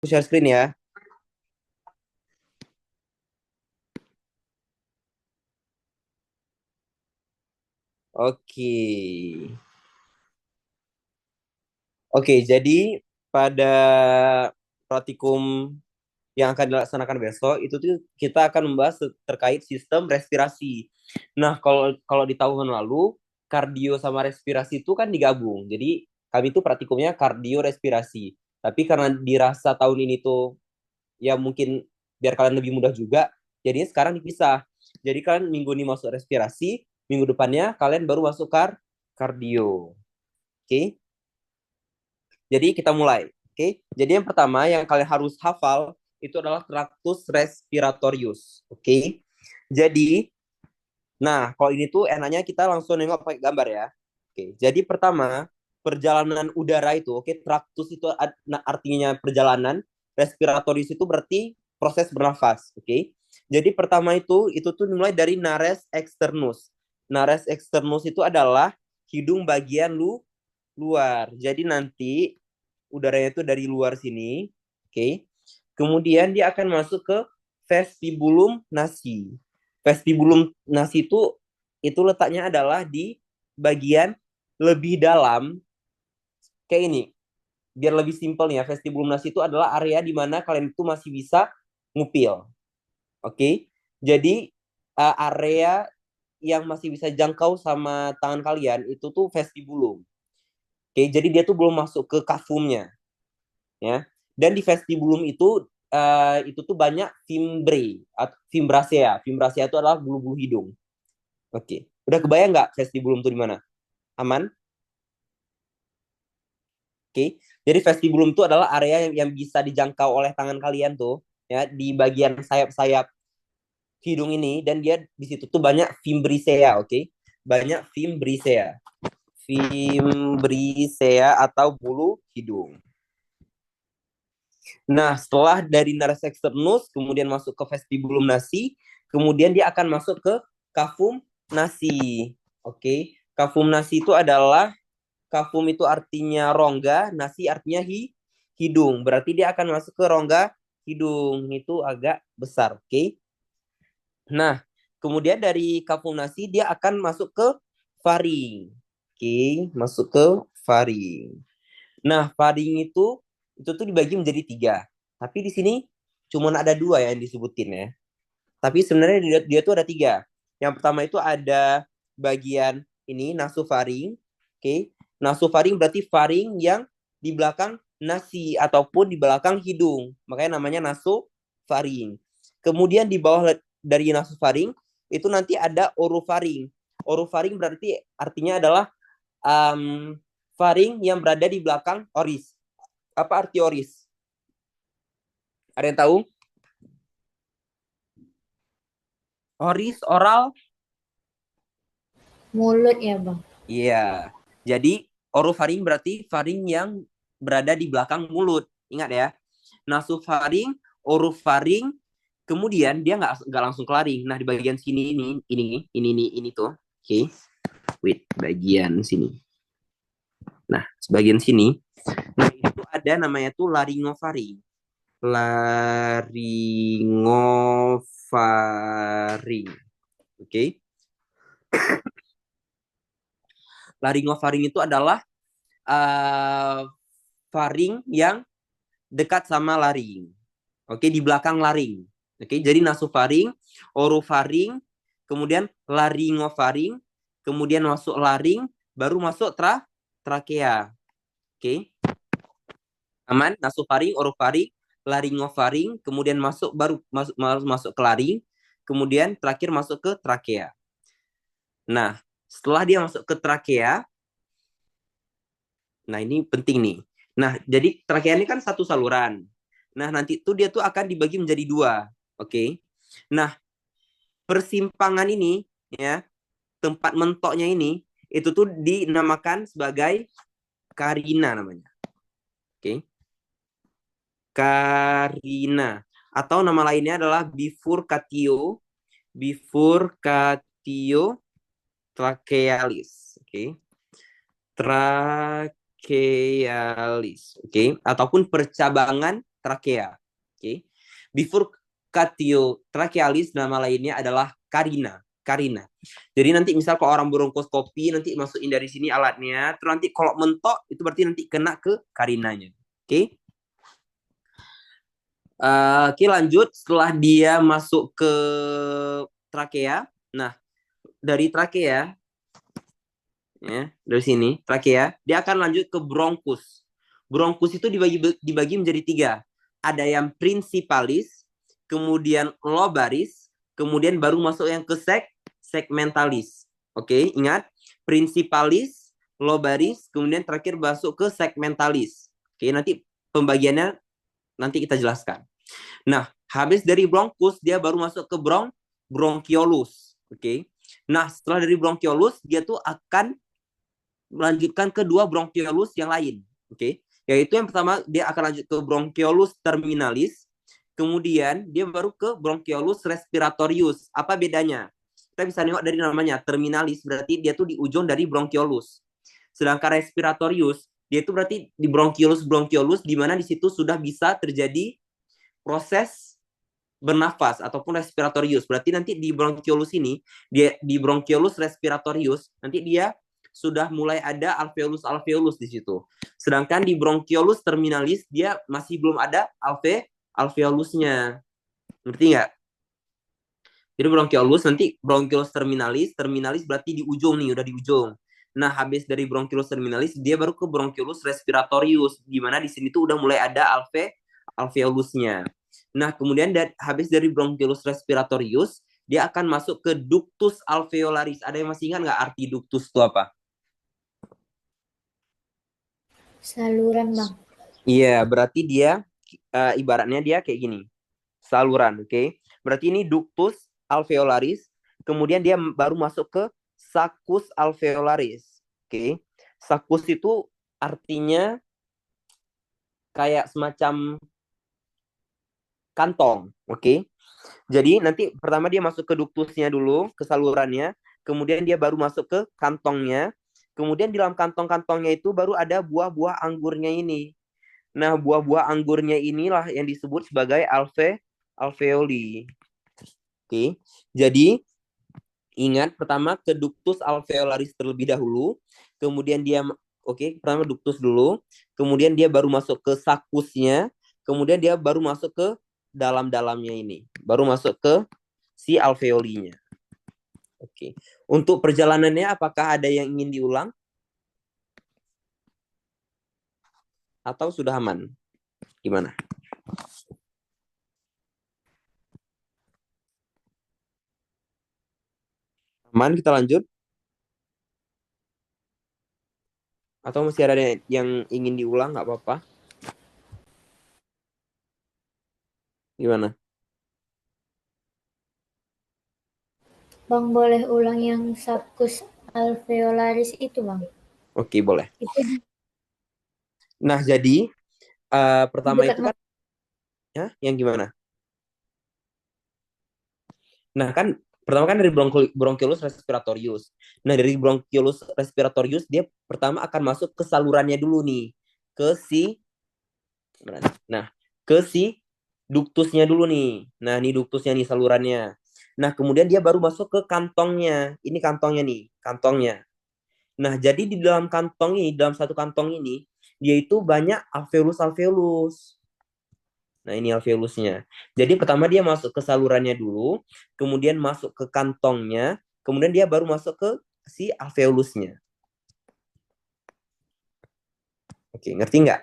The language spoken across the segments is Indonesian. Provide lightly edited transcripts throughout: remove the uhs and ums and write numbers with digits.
Aku share screen ya. Oke. Oke, jadi pada praktikum yang akan dilaksanakan besok itu tuh kita akan membahas terkait sistem respirasi. Nah, kalau kalau di tahun lalu kardio sama respirasi itu kan digabung. Jadi kami itu praktikumnya kardio respirasi. Tapi karena dirasa tahun ini tuh ya mungkin biar kalian lebih mudah juga, jadinya sekarang dipisah. Jadi kalian minggu ini masuk respirasi, minggu depannya kalian baru masuk kardio. Oke? Jadi kita mulai. Oke? Jadi yang pertama yang kalian harus hafal itu adalah tractus respiratorius. Oke? Jadi, nah kalau ini tuh enaknya kita langsung nengok pakai gambar ya. Oke, jadi pertama perjalanan udara itu, oke, tractus itu artinya perjalanan, respiratorius itu berarti proses bernafas, oke. Jadi pertama itu tuh dimulai dari nares externus. Nares externus itu adalah hidung bagian luar. Jadi nanti udaranya itu dari luar sini, oke. Kemudian dia akan masuk ke vestibulum nasi. Vestibulum nasi itu letaknya adalah di bagian lebih dalam kayak ini. Biar lebih simpel nih ya, vestibulum nasi itu adalah area di mana kalian itu masih bisa ngupil. Oke. Jadi area yang masih bisa jangkau sama tangan kalian itu tuh vestibulum. Oke, jadi dia tuh belum masuk ke kafumnya ya. Dan di vestibulum itu tuh banyak fimbre atau fimbracea. Fimbracea itu adalah bulu-bulu hidung. Oke. Udah kebayang nggak vestibulum tuh di mana? Aman? Oke. Jadi vestibulum itu adalah area yang bisa dijangkau oleh tangan kalian tuh ya di bagian sayap-sayap hidung ini dan dia di situ tuh banyak fimbracea, oke? Banyak fimbracea. Fimbracea atau bulu hidung. Nah, setelah dari nares externus, kemudian masuk ke vestibulum nasi, kemudian dia akan masuk ke kafum nasi. Oke, kafum nasi itu adalah kafum itu artinya rongga, nasi artinya hidung. Berarti dia akan masuk ke rongga hidung. Itu agak besar, oke? Nah, kemudian dari kafum nasi dia akan masuk ke faring. Oke, masuk ke faring. Nah, faring itu tuh dibagi menjadi tiga. Tapi di sini cuma ada dua yang disebutin ya. Tapi sebenarnya dia tuh ada tiga. Yang pertama itu ada bagian ini nasofaring. Oke. Nasofaring berarti faring yang di belakang nasi ataupun di belakang hidung. Makanya namanya nasofaring. Kemudian di bawah dari nasofaring itu nanti ada orofaring. Orofaring berarti artinya adalah um, faring yang berada di belakang oris. Apa arti oris? Ada yang tahu? Oris, oral. Mulut ya, Bang. Iya. Jadi orofaring berarti faring yang berada di belakang mulut. Ingat ya. Nasofaring, orofaring, kemudian dia nggak langsung ke laring. Nah di bagian sini ini tuh. Oke. Okay. Wait, bagian sini. Nah, sebagian sini. Nah, itu ada namanya tuh laringofaring. Laringofaring. Oke. Okay. Laringofaring itu adalah uh, faring yang dekat sama laring. Oke, di belakang laring. Oke, jadi nasofaring, orofaring, kemudian laringofaring, kemudian masuk laring, baru masuk trakea. Oke, aman? Nasofaring, orofaring, laringofaring, kemudian masuk ke laring, kemudian terakhir masuk ke trakea. Nah, setelah dia masuk ke trakea, nah ini penting nih. Nah, jadi trakea ini kan satu saluran. Nah, nanti tuh dia tuh akan dibagi menjadi dua. Oke. Nah, persimpangan ini ya, tempat mentoknya ini itu tuh dinamakan sebagai karina namanya. Oke. Karina atau nama lainnya adalah bifurcatio trachealis. Oke. Trachealis. Oke, ataupun percabangan trakea. Oke. Bifurcatio trachealis nama lainnya adalah carina. Carina. Jadi nanti misal kalau orang bronkoskopi nanti masukin dari sini alatnya, terus nanti kalau mentok itu berarti nanti kena ke karinanya. Oke. Oke, lanjut setelah dia masuk ke trakea. Nah, dari trakea ya, dari sini trakea, dia akan lanjut ke bronkus. Bronkus itu dibagi menjadi 3. Ada yang principalis, kemudian lobaris, kemudian baru masuk yang ke segmentalis. Oke, ingat principalis, lobaris, kemudian terakhir masuk ke segmentalis. Oke, nanti pembagiannya nanti kita jelaskan. Nah, habis dari bronkus dia baru masuk ke bronchiolus. Oke. Nah, setelah dari bronchiolus dia tuh akan melanjutkan ke 2 bronchiolus yang lain. Oke. Yaitu yang pertama dia akan lanjut ke bronchiolus terminalis, kemudian dia baru ke bronchiolus respiratorius. Apa bedanya? Kita bisa nengok dari namanya, terminalis berarti dia tuh di ujung dari bronchiolus. Sedangkan respiratorius dia itu berarti di bronchiolus di mana di situ sudah bisa terjadi proses bernafas ataupun respiratorius. Berarti nanti di bronchiolus ini, dia di bronchiolus respiratorius, nanti dia sudah mulai ada alveolus di situ. Sedangkan di bronchiolus terminalis dia masih belum ada alveolusnya. Ngerti nggak? Jadi bronchiolus nanti bronchiolus terminalis berarti di ujung nih, udah di ujung. Nah, habis dari bronchiolus terminalis dia baru ke bronchiolus respiratorius, di mana di sini tuh udah mulai ada alveolusnya. Nah, kemudian habis dari bronchiolus respiratorius, dia akan masuk ke ductus alveolaris. Ada yang masih ingat nggak arti ductus itu apa? Saluran, Bang. Iya, berarti dia ibaratnya dia kayak gini. Saluran, oke? Berarti ini ductus alveolaris, kemudian dia baru masuk ke saccus alveolaris. Oke. Saccus itu artinya kayak semacam kantong, oke? Jadi nanti pertama dia masuk ke ductusnya dulu, ke salurannya, kemudian dia baru masuk ke kantongnya, kemudian di dalam kantong-kantongnya itu baru ada buah-buah anggurnya ini. Nah, buah-buah anggurnya inilah yang disebut sebagai alveoli. Oke. Jadi ingat pertama ke ductus alveolaris terlebih dahulu, kemudian dia pertama ductus dulu, kemudian dia baru masuk ke sakusnya, kemudian dia baru masuk ke dalam-dalamnya ini, baru masuk ke si alveolinya. Oke. Untuk perjalanannya apakah ada yang ingin diulang atau sudah aman? Gimana? Aman, kita lanjut? Atau masih ada yang ingin diulang? Nggak apa-apa. Gimana? Bang, boleh ulang yang saccus alveolaris itu, Bang. Oke, boleh. Itu Nah, jadi pertama dekat itu kan, ya, yang gimana? Nah, kan pertama kan dari bronchiolus respiratorius. Nah, dari bronchiolus respiratorius dia pertama akan masuk ke salurannya dulu nih. Ke si Nah, ke si duktusnya dulu nih. Nah, ini duktusnya nih salurannya. Nah, kemudian dia baru masuk ke kantongnya. Ini kantongnya nih, kantongnya. Nah, jadi di dalam kantong ini, dalam satu kantong ini, dia itu banyak alveolus-alveolus. Nah, ini alveolusnya. Jadi pertama dia masuk ke salurannya dulu, kemudian masuk ke kantongnya, kemudian dia baru masuk ke si alveolusnya. Oke, ngerti nggak?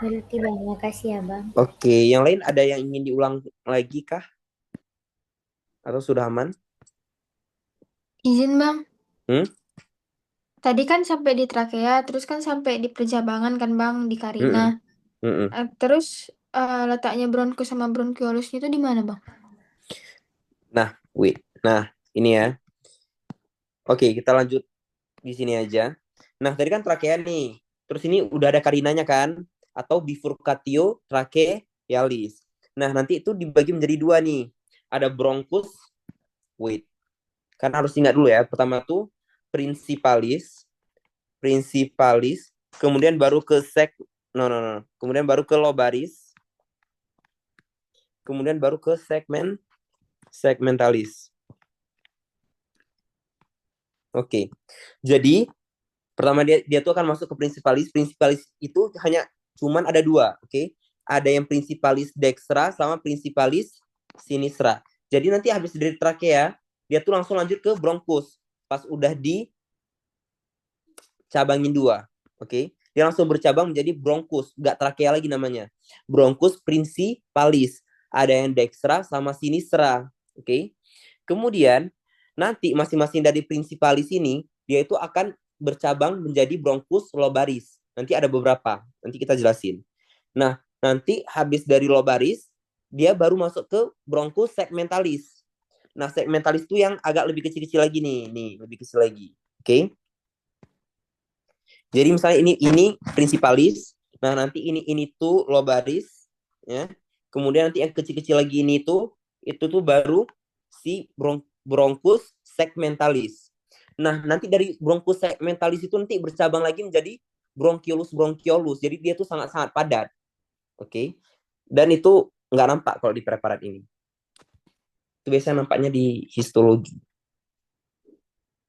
ngerti, Bang. Makasih ya, Bang. Oke, yang lain ada yang ingin diulang lagi kah? Atau sudah aman? Izin Bang, Hmm? tadi kan sampai di trakea, terus kan sampai di perjabangan kan Bang, di karina. Mm-mm. Mm-mm. Terus letaknya bronkus sama bronchiolusnya itu di mana Bang? Nah, wait. Nah, ini ya. Oke, kita lanjut di sini aja. Nah, tadi kan trakea nih. Terus ini udah ada karinanya kan? Atau bifurcatio trachealis. Nah, nanti itu dibagi menjadi 2 nih. Ada bronkus, wait. Kan harus ingat dulu ya. Pertama tuh principalis, kemudian baru ke No. Kemudian baru ke lobaris. Kemudian baru ke segmentalis. Oke. Jadi pertama dia tuh akan masuk ke principalis. Principalis itu hanya cuman ada dua, oke? Ada yang principalis dextra sama principalis sinistra. Jadi nanti habis dari trakea, dia tuh langsung lanjut ke bronkus. Pas udah dicabangin dua, oke? Dia langsung bercabang menjadi bronkus, nggak trakea lagi namanya. Bronkus principalis. Ada yang dextra sama sinistra, oke? Kemudian nanti masing-masing dari principalis ini dia itu akan bercabang menjadi bronkus lobaris. Nanti ada beberapa, nanti kita jelasin. Nah, nanti habis dari lobaris dia baru masuk ke bronkus segmentalis. Nah, segmentalis itu yang agak lebih kecil-kecil lagi nih lebih kecil lagi. Oke. Jadi misalnya ini principalis. Nah, nanti ini tuh lobaris ya. Kemudian nanti yang kecil-kecil lagi itu tuh baru si bronkus segmentalis. Nah, nanti dari bronkus segmentalis itu nanti bercabang lagi menjadi bronchiolus. Jadi dia tuh sangat-sangat padat. Oke. Dan itu nggak nampak kalau di preparat ini. Itu biasanya nampaknya di histologi.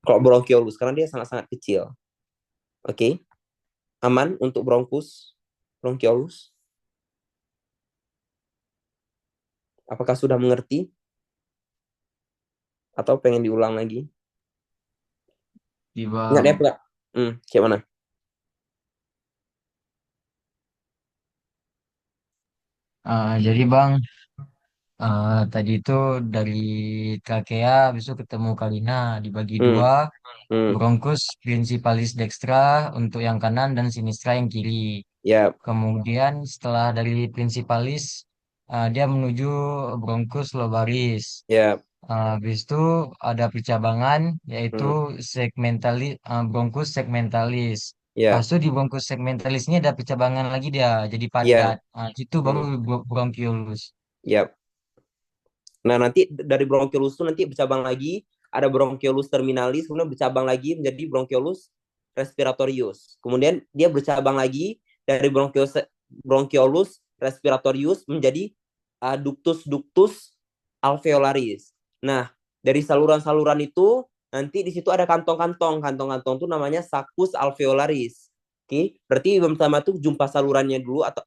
Kalau bronchiolus karena dia sangat-sangat kecil. Oke. Aman untuk bronchiolus? Apakah sudah mengerti? Atau pengen diulang lagi? Di Ingat ya, Bang. Pak? Kayak mana? Jadi Bang, tadi itu dari trakea, habis itu ketemu Kalina, dibagi Hmm, dua, hmm, bronkus principalis dextra untuk yang kanan dan sinistra yang kiri. ya, Kemudian setelah dari principalis, dia menuju bronkus lobaris. ya, Habis itu ada percabangan yaitu hmm, bronkus segmentalis. Pas ya, itu di bronkus segmentalis ini ada percabangan lagi dia jadi padat. ya, Itu baru hmm, bronchiolus. ya. Nah, nanti dari bronchiolus itu nanti bercabang lagi, ada bronchiolus terminalis, kemudian bercabang lagi menjadi bronchiolus respiratorius. Kemudian dia bercabang lagi dari bronchiolus respiratorius menjadi ductus alveolaris. Nah, dari saluran-saluran itu nanti di situ ada kantong-kantong. Kantong-kantong itu namanya saccus alveolaris. Oke, berarti pertama tuh jumpa salurannya dulu atau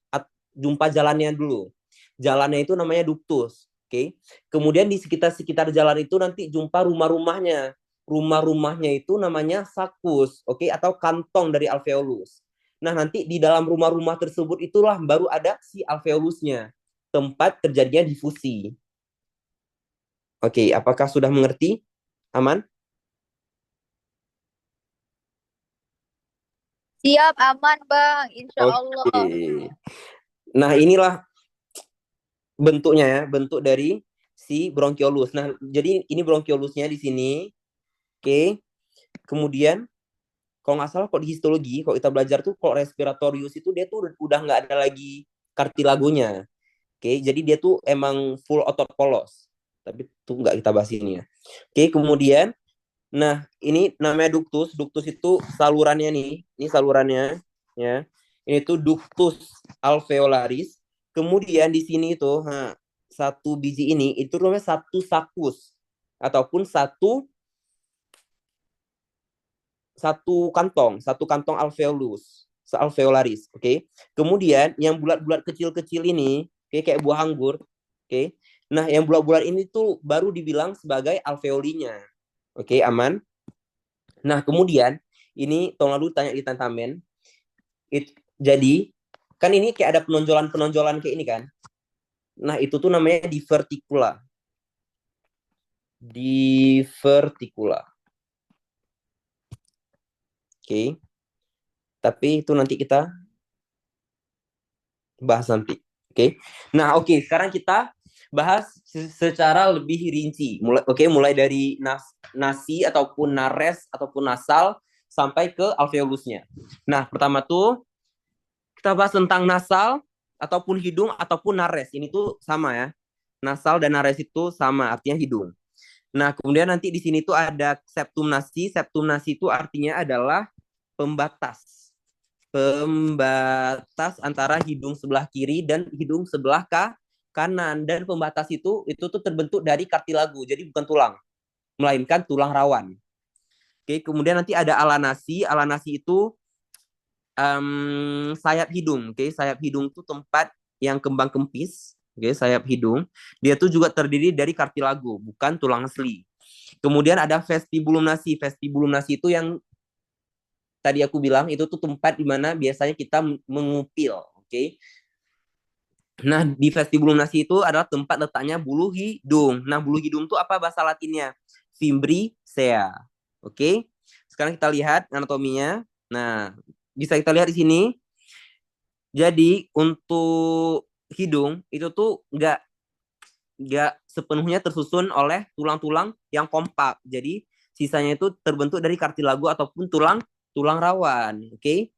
jumpa jalannya dulu. Jalannya itu namanya ductus. Oke. Kemudian di sekitar jalan itu nanti jumpa rumah-rumahnya. Rumah-rumahnya itu namanya sakus, oke, atau kantong dari alveolus. Nah, nanti di dalam rumah-rumah tersebut itulah baru ada si alveolusnya, tempat terjadinya difusi. Oke, apakah sudah mengerti? Aman? Siap, aman, Bang. Insya Oke. Allah. Nah, inilah bentuknya ya, bentuk dari si bronchiolus. Nah, jadi ini bronchiolusnya di sini. Oke. Kemudian kalau nggak salah kok di histologi, kalau kita belajar tuh kok respiratorius itu dia tuh udah nggak ada lagi kartilagonya. Oke, jadi dia tuh emang full otot polos. Tapi tuh nggak kita bahas ini ya. Oke, kemudian, nah ini namanya ductus. Ductus itu salurannya nih. Ini salurannya, ya. Ini tuh ductus alveolaris. Kemudian di sini itu, satu biji ini itu namanya satu sakus ataupun satu kantong alveolaris, oke. Okay? Kemudian yang bulat-bulat kecil-kecil ini, kayak buah anggur, oke. Okay? Nah, yang bulat-bulat ini tuh baru dibilang sebagai alveolinya. Oke, okay, aman. Nah, kemudian ini tolong lalu tanya di tentamen. Jadi kan ini kayak ada penonjolan-penonjolan kayak ini kan. Nah, itu tuh namanya divertikula. Divertikula. Oke. Okay. Tapi itu nanti kita bahas nanti. Oke. Nah, oke, sekarang kita bahas secara lebih rinci. Mulai dari nasi ataupun nares ataupun nasal sampai ke alveolusnya. Nah, pertama tuh kita bahas tentang nasal ataupun hidung ataupun nares. Ini tuh sama ya. Nasal dan nares itu sama, artinya hidung. Nah, kemudian nanti di sini tuh ada septum nasi. Septum nasi itu artinya adalah pembatas. pembatas antara hidung sebelah kiri dan hidung sebelah kanan. Dan pembatas itu tuh terbentuk dari kartilagu, jadi bukan tulang, melainkan tulang rawan. Oke, kemudian nanti ada alanasi. Alanasi itu sayap hidung. Oke, sayap hidung itu tempat yang kembang kempis. Oke, sayap hidung. Dia tuh juga terdiri dari kartilagu, bukan tulang asli. Kemudian ada vestibulum nasi. Vestibulum nasi itu yang tadi aku bilang, itu tuh tempat di mana biasanya kita mengupil. Oke. Nah, di vestibulum nasi itu adalah tempat letaknya bulu hidung. Nah, bulu hidung itu apa bahasa Latinnya? Fimbrisea. Oke. Sekarang kita lihat anatominya. Nah, bisa kita lihat di sini. Jadi untuk hidung itu tuh nggak sepenuhnya tersusun oleh tulang-tulang yang kompak. Jadi sisanya itu terbentuk dari kartilagu ataupun tulang rawan. Oke.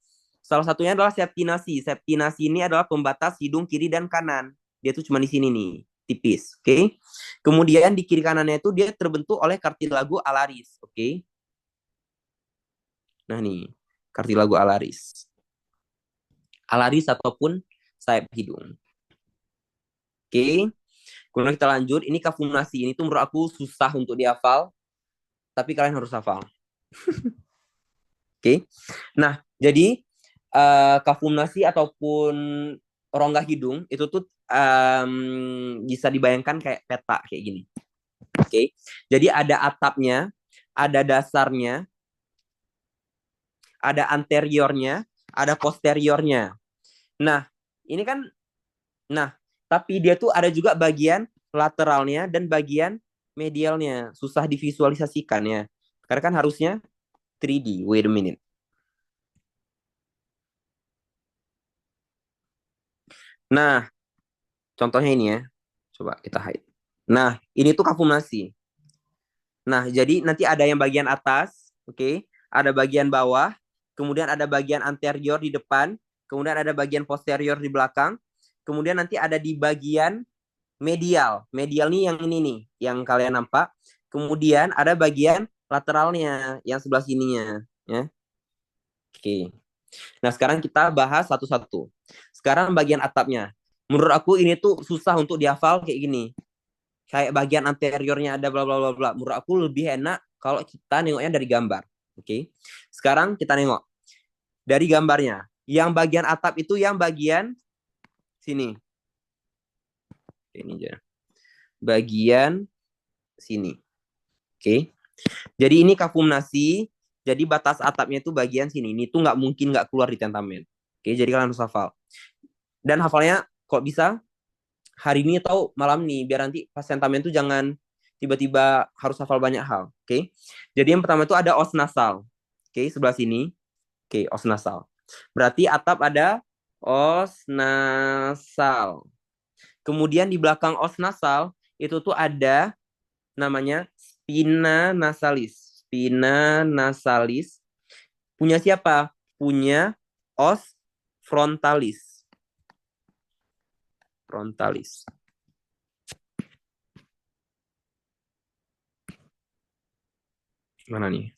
Salah satunya adalah septinasi. Septinasi ini adalah pembatas hidung kiri dan kanan. Dia tuh cuma di sini nih, tipis. Oke. Kemudian di kiri kanannya itu dia terbentuk oleh kartilagu alaris. Oke. Nah nih, kartilagu alaris. Alaris ataupun sayap hidung. Oke. Kemudian kita lanjut. Ini kafumnasi. Ini tuh menurut aku susah untuk dihafal. Tapi kalian harus hafal. Oke. Nah, jadi kafumnasi ataupun rongga hidung itu tuh bisa dibayangkan kayak peta kayak gini. Oke. Jadi ada atapnya, ada dasarnya, ada anteriornya, ada posteriornya. Nah, ini kan tapi dia tuh ada juga bagian lateralnya dan bagian medialnya. Susah divisualisasikan ya. Karena kan harusnya 3D. Wait a minute. Nah, contohnya ini ya. Coba kita hide. Nah, ini tuh kafumnasi. Nah, jadi nanti ada yang bagian atas, oke? Ada bagian bawah, kemudian ada bagian anterior di depan, kemudian ada bagian posterior di belakang, kemudian nanti ada di bagian medial. Medial nih yang ini nih, yang kalian nampak. Kemudian ada bagian lateralnya, yang sebelah sininya, ya. Oke. Nah, sekarang kita bahas satu-satu. Sekarang bagian atapnya. Menurut aku ini tuh susah untuk dihafal kayak gini. Kayak bagian anteriornya ada bla bla bla bla. Menurut aku lebih enak kalau kita nengoknya dari gambar. Oke. Sekarang kita nengok dari gambarnya. Yang bagian atap itu yang bagian sini. Ini aja. Bagian sini. Oke. Jadi ini kafumnasi. Jadi batas atapnya itu bagian sini. Ini tuh nggak mungkin nggak keluar di tentamen. Oke, jadi kalian harus hafal. Dan hafalnya kok bisa hari ini atau malam nih, biar nanti pas tentamen tuh jangan tiba-tiba harus hafal banyak hal. Oke. Jadi yang pertama itu ada os nasal. Oke, sebelah sini. Oke, os nasal. Berarti atap ada os nasal. Kemudian di belakang os nasal itu tuh ada namanya spina nasalis. Spina nasalis punya siapa? Punya os frontalis. Frontalis. Mana nih?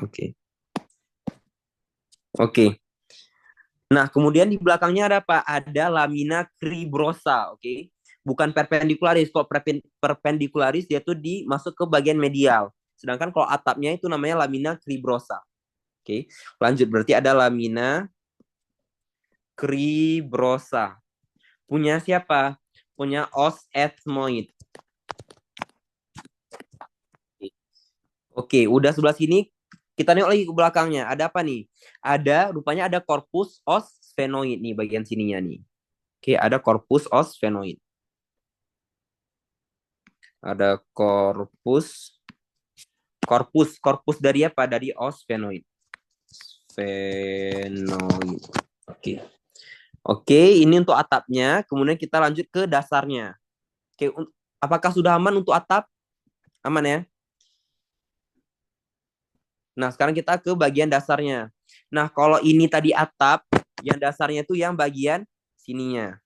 Oke. Oke. Nah, kemudian di belakangnya ada apa? Ada lamina cribrosa, oke? Bukan perpendikularis. Kalau perpendikularis dia tuh dimasuk ke bagian medial. Sedangkan kalau atapnya itu namanya lamina cribrosa. Oke. Lanjut, berarti ada lamina cribrosa. Punya siapa? Punya os ethmoid. Oke, udah sebelah sini. Kita nengok lagi ke belakangnya. Ada apa nih? Rupanya ada corpus os sphenoid nih bagian sininya nih. Oke, ada corpus os sphenoid. Ada corpus dari apa? Dari os sphenoid. Sphenoid. Oke. Oke, ini untuk atapnya. Kemudian kita lanjut ke dasarnya. Oke, apakah sudah aman untuk atap? Aman ya? Nah, sekarang kita ke bagian dasarnya. Nah, kalau ini tadi atap, yang dasarnya itu yang bagian sininya.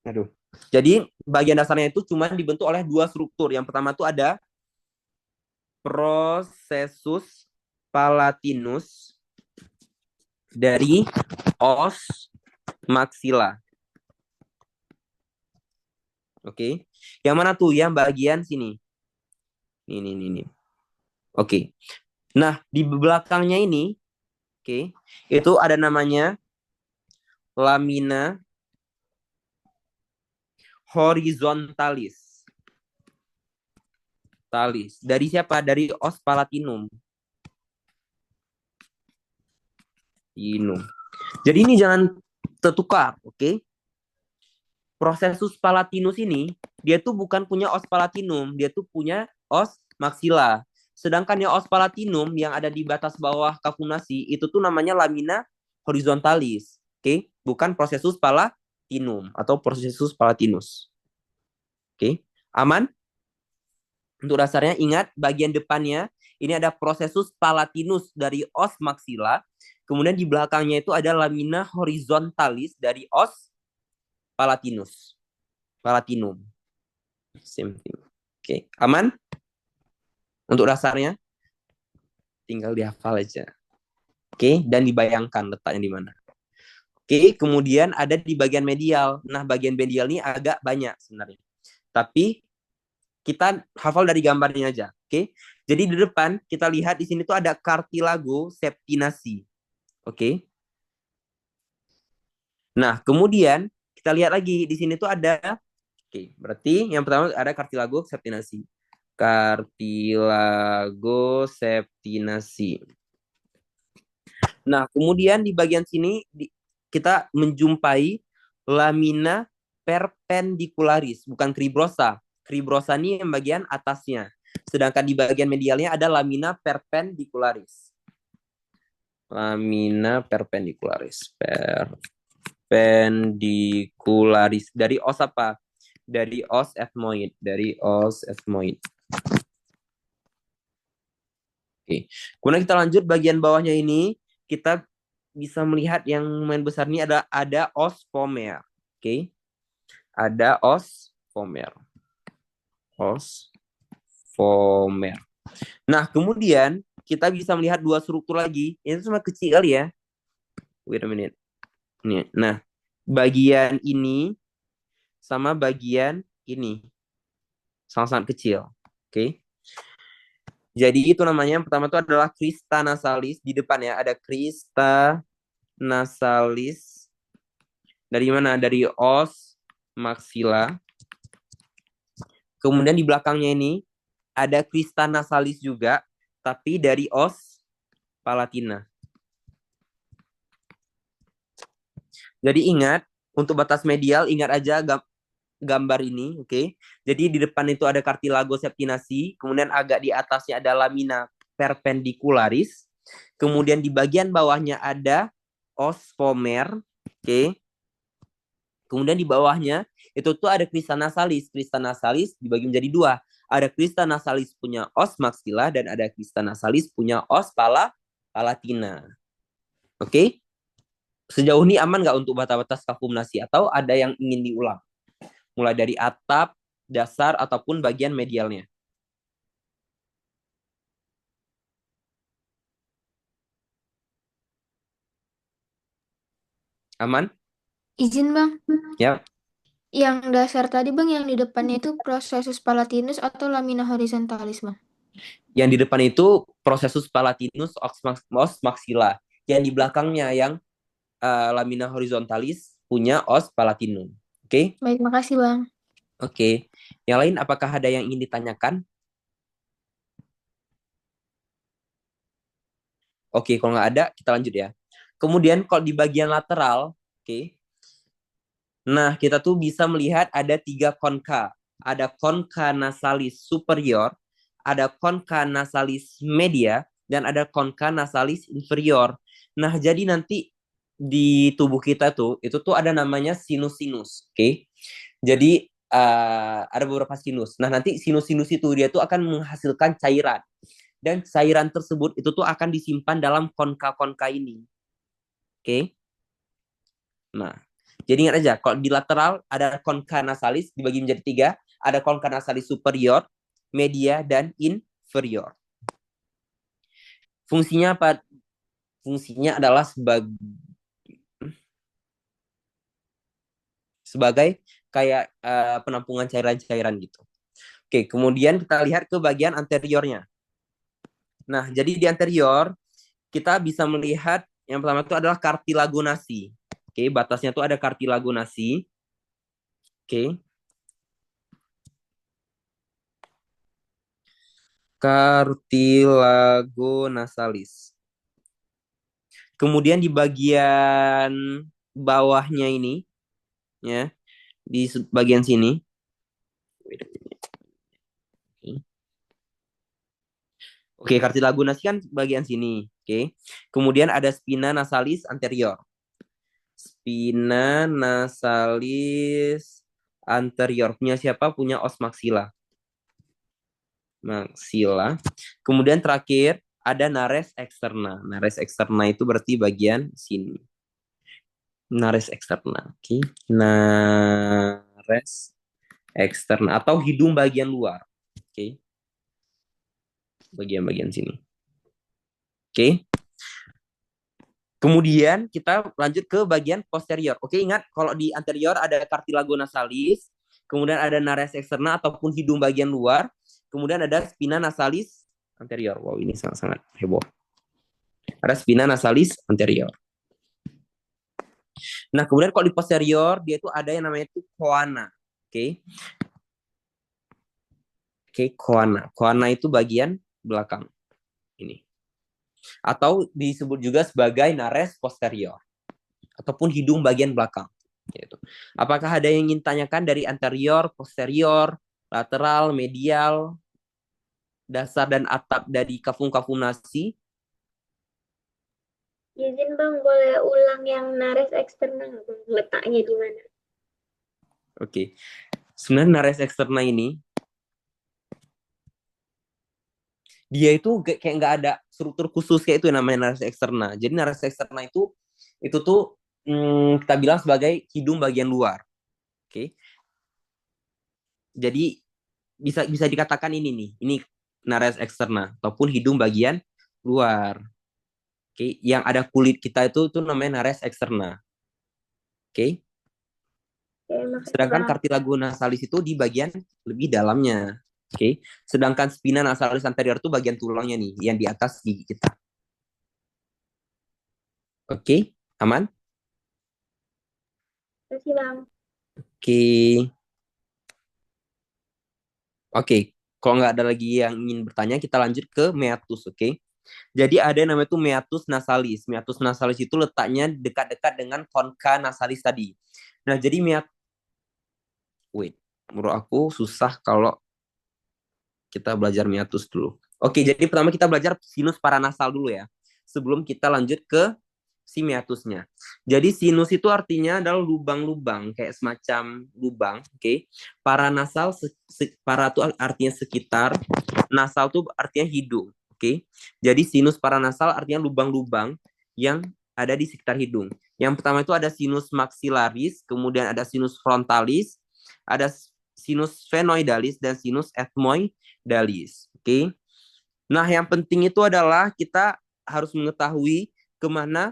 Aduh. Jadi, bagian dasarnya itu cuma dibentuk oleh dua struktur. Yang pertama itu ada processus palatinus dari os maxilla. Oke. Yang mana tuh? Yang bagian sini. Ini. Oke. Nah, di belakangnya ini, oke, itu ada namanya lamina horizontalis. Dari siapa? Dari os palatinum. Jadi ini jangan tertukar, oke? Processus palatinus ini, dia tuh bukan punya os palatinum, dia tuh punya os maxilla. Sedangkan yang os palatinum yang ada di batas bawah kafunasi, itu tuh namanya lamina horizontalis, oke? Bukan processus palatinum atau processus palatinus. Oke, aman? Untuk dasarnya ingat bagian depannya ini ada processus palatinus dari os maxilla. Kemudian di belakangnya itu ada lamina horizontalis dari os palatinum. Same thing. Oke, aman? Untuk dasarnya tinggal dihafal aja. Oke, dan dibayangkan letaknya di mana. Oke, kemudian ada di bagian medial. Nah, bagian medial ini agak banyak sebenarnya. Tapi kita hafal dari gambarnya aja. Oke. Jadi di depan kita lihat di sini tuh ada cartilago septinasi. Oke. Nah, kemudian kita lihat lagi di sini tuh ada berarti yang pertama ada cartilago septinasi. Nah, kemudian di bagian sini kita menjumpai lamina perpendicularis, bukan cribrosa. Cribrosa ini yang bagian atasnya. Sedangkan di bagian medialnya ada lamina perpendicularis. Perpendicularis. Dari os apa? Dari os ethmoid. Oke. Kemudian kita lanjut bagian bawahnya ini. Kita bisa melihat yang main besar ini ada os pomer. Oke. Ada os pomer. Nah, kemudian kita bisa melihat dua struktur lagi. Ini cuma kecil kali ya. Wait a minute. Nah, bagian ini sama bagian ini. Sangat-sangat kecil. Oke. Jadi itu namanya yang pertama itu adalah crista nasalis. Di depan ya ada crista nasalis. Dari mana? Dari os maxilla. Kemudian di belakangnya ini ada crista nasalis juga, tapi dari os palatina. Jadi ingat, untuk batas medial, ingat aja gambar ini, oke? Jadi di depan itu ada cartilago septinasi, kemudian agak di atasnya ada lamina perpendicularis, kemudian di bagian bawahnya ada os pomer, oke? Kemudian di bawahnya itu tuh ada crista nasalis. Crista nasalis dibagi menjadi dua. Ada crista nasalis punya os maxilla dan ada crista nasalis punya os palatina. Oke? Sejauh ini aman nggak untuk batas-batas kafumnasi atau ada yang ingin diulang? Mulai dari atap, dasar, ataupun bagian medialnya. Aman? Izin bang, Ya. yang dasar tadi bang, yang di depannya itu processus palatinus atau lamina horizontalis bang? Yang di depan itu processus palatinus os maxilla. Yang di belakangnya yang lamina horizontalis punya os palatinum. Oke? Baik, makasih bang. Oke. Yang lain apakah ada yang ingin ditanyakan? Oke, kalau nggak ada, kita lanjut ya. Kemudian kalau di bagian lateral, oke. Nah, kita tuh bisa melihat ada 3 konka. Ada konka nasalis superior, ada konka nasalis media, dan ada konka nasalis inferior. Nah, jadi nanti di tubuh kita tuh, itu tuh ada namanya sinus-sinus, oke? Jadi, ada beberapa sinus. Nah, nanti sinus-sinus itu dia tuh akan menghasilkan cairan. Dan cairan tersebut itu tuh akan disimpan dalam konka-konka ini. Oke? Nah, jadi ingat aja, kalau di lateral ada konka nasalis dibagi menjadi 3, ada konka nasalis superior, media, dan inferior. Fungsinya apa? Fungsinya adalah sebagai kayak penampungan cairan-cairan gitu. Oke, kemudian kita lihat ke bagian anteriornya. Nah, jadi di anterior kita bisa melihat yang pertama itu adalah kartilagonasi. Oke, batasnya itu ada kartilagonasi. Oke. Cartilagonasalis. Kemudian di bagian bawahnya ini, ya, di bagian sini. Oke, kartilagonasi kan bagian sini. Oke. Kemudian ada spina nasalis anterior. Spina nasalis anterior. Punya siapa? Punya os maxilla. Maxilla. Kemudian terakhir ada nares externa. Nares externa itu berarti bagian sini. Nares externa. Oke. Nares externa atau hidung bagian luar. Oke. Bagian-bagian sini. Oke. Kemudian kita lanjut ke bagian posterior. Oke, ingat kalau di anterior ada cartilagonasalis, kemudian ada nares externa ataupun hidung bagian luar, kemudian ada spina nasalis anterior. Wow, ini sangat-sangat heboh. Ada spina nasalis anterior. Nah, kemudian kalau di posterior dia itu ada yang namanya itu coana. Oke. Oke, coana. Coana itu bagian belakang. Ini. Atau disebut juga sebagai nares posterior ataupun hidung bagian belakang. Gitu. Apakah ada yang ingin tanyakan dari anterior, posterior, lateral, medial, dasar dan atap dari kafum-kafum nasi? Izin Bang, boleh ulang yang nares eksternal nggak, Bang? Letaknya di mana? Oke. Sebenarnya nares eksterna ini dia itu kayak nggak ada struktur khusus kayak itu yang namanya nares eksterna. Jadi nares eksterna itu tuh kita bilang sebagai hidung bagian luar. Oke. Jadi bisa dikatakan ini nih, ini nares eksterna ataupun hidung bagian luar. Oke, yang ada kulit kita itu namanya nares eksterna. Oke. Sedangkan cartilagonasalis itu di bagian lebih dalamnya. Oke. Sedangkan spina nasalis anterior itu bagian tulangnya nih, yang di atas gigi kita. Oke, aman? Terima kasih Bang. Oke. Oke, kalau nggak ada lagi yang ingin bertanya, kita lanjut ke meatus, oke? Jadi ada yang namanya itu meatus nasalis. Meatus nasalis itu letaknya dekat-dekat dengan concha nasalis tadi. Nah, jadi menurut aku susah kalau kita belajar meatus dulu. Oke, jadi pertama kita belajar sinus paranasal dulu ya. Sebelum kita lanjut ke si meatusnya. Jadi sinus itu artinya adalah lubang-lubang, kayak semacam lubang, oke. Paranasal, para itu artinya sekitar, nasal itu artinya hidung, oke. Jadi sinus paranasal artinya lubang-lubang yang ada di sekitar hidung. Yang pertama itu ada sinus maxillaris, kemudian ada sinus frontalis, ada sinus sphenoidalis dan sinus ethmoidalis. Oke. Nah, yang penting itu adalah kita harus mengetahui kemana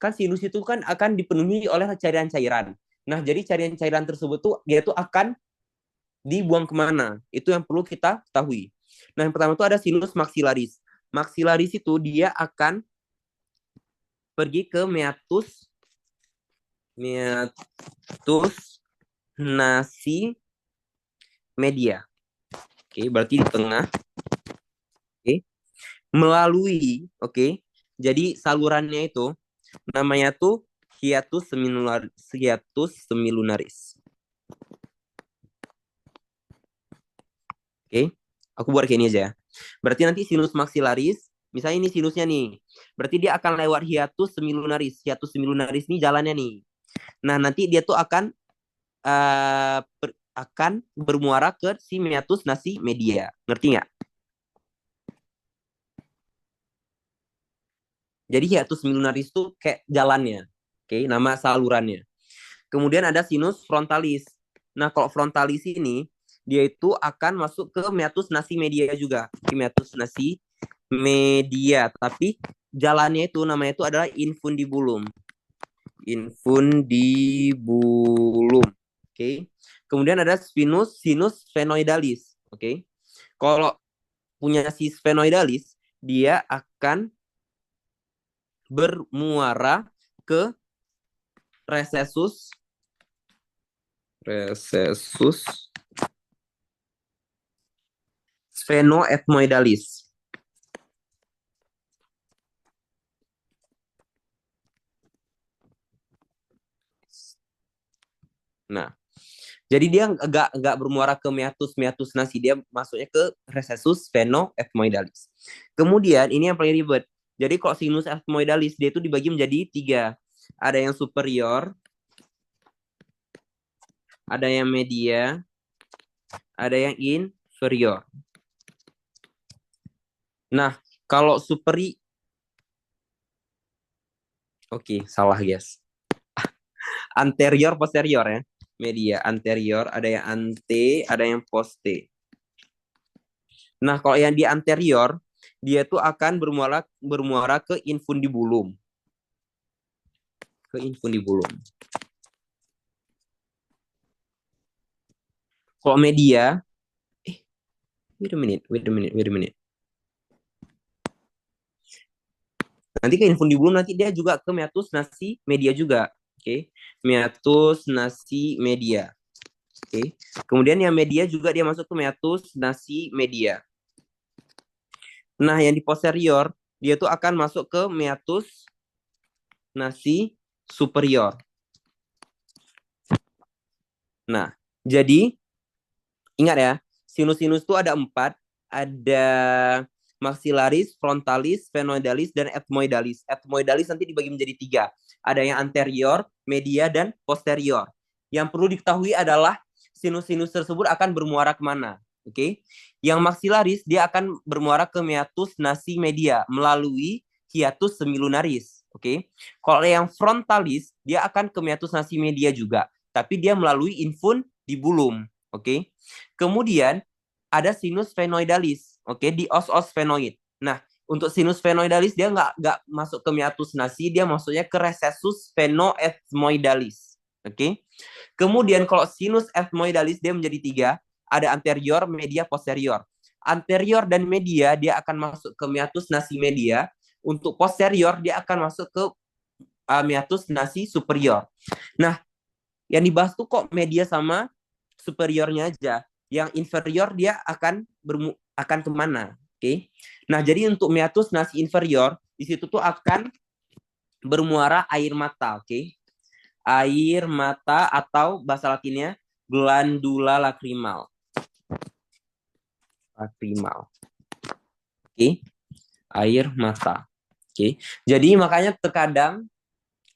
kan sinus itu kan akan dipenuhi oleh cairan-cairan. Nah, jadi cairan-cairan tersebut tuh dia tuh akan dibuang kemana? Itu yang perlu kita ketahui. Nah, yang pertama itu ada sinus maxillaris. Maxillaris itu dia akan pergi ke meatus nasi media. Oke, berarti di tengah. Oke. Melalui, oke. Jadi salurannya itu namanya tuh hiatus semilunaris. Oke. Aku buat kayak ini aja. Berarti nanti sinus maxillaris, misalnya ini sinusnya nih. Berarti dia akan lewat hiatus semilunaris. Hiatus semilunaris ini jalannya nih. Nah, nanti dia tuh akan bermuara ke si meatus nasi media. Ngerti nggak? Jadi hiatus semilunaris itu kayak jalannya. Oke, nama salurannya. Kemudian ada sinus frontalis. Nah, kalau frontalis ini dia itu akan masuk ke meatus nasi media juga. Ke meatus nasi media, tapi jalannya itu namanya itu adalah infundibulum. Infundibulum. Oke. Kemudian ada sinus sphenoidalis. Oke. Kalau punya si sphenoidalis, dia akan bermuara ke recessus sphenoethmoidalis. Nah, jadi dia nggak bermuara ke meatus nasi, dia masuknya ke recessus sphenoethmoidalis. Kemudian ini yang paling ribet. Jadi kalau sinus ethmoidalis dia itu dibagi menjadi 3. Ada yang superior, ada yang media, ada yang inferior. Nah, kalau Oke, salah guys. Anterior, posterior ya. Media, anterior, ada yang ante, ada yang poste. Nah, kalau yang di anterior, dia tuh akan bermuara ke infundibulum. Ke infundibulum. Kalau media, wait a minute. Nanti ke infundibulum nanti dia juga ke meatus nasi media juga. Oke. Meatus nasi media. Oke. Kemudian yang media juga dia masuk ke meatus nasi media. Nah, yang di posterior dia tuh akan masuk ke meatus nasi superior. Nah, jadi ingat ya, sinus-sinus itu ada 4, ada maxillaris, frontalis, sphenoidalis, dan ethmoidalis. Ethmoidalis nanti dibagi menjadi 3. Ada yang anterior, media, dan posterior. Yang perlu diketahui adalah sinus-sinus tersebut akan bermuara kemana. Oke, yang maxillaris dia akan bermuara ke meatus nasi media melalui hiatus semilunaris. Oke, kalau yang frontalis dia akan ke meatus nasi media juga, tapi dia melalui infundibulum. Oke, kemudian ada sinus sphenoidalis, oke, di os sphenoid. Nah, untuk sinus sphenoidalis dia nggak masuk ke meatus nasi, dia masuknya ke recessus sphenoethmoidalis. Oke. Kemudian kalau sinus ethmoidalis dia menjadi 3, ada anterior, media, posterior. Anterior dan media dia akan masuk ke meatus nasi media. Untuk posterior dia akan masuk ke meatus nasi superior. Nah, yang dibahas tuh kok media sama superiornya aja. Yang inferior dia akan kemana? Oke. Nah, jadi untuk meatus nasi inferior di situ tuh akan bermuara air mata, oke? Air mata atau bahasa latinnya glandula lacrimal. Oke. Air mata. Oke. Jadi makanya terkadang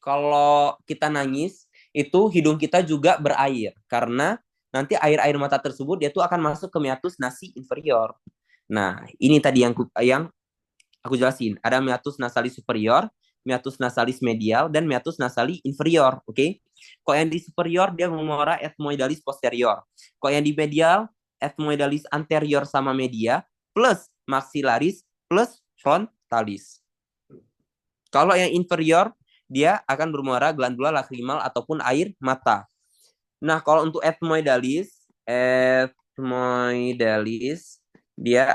kalau kita nangis itu hidung kita juga berair karena nanti air mata tersebut dia tuh akan masuk ke meatus nasi inferior. Nah, ini tadi yang aku jelasin. Ada meatus nasalis superior, meatus nasalis medial, dan meatus nasali inferior. Oke? Kok yang di superior dia menguara ethmoidalis posterior. Kok yang di medial ethmoidalis anterior sama media plus maxillaris plus frontalis. Kalau yang inferior dia akan bermuara glandula lacrimal ataupun air mata. Nah, kalau untuk ethmoidalis dia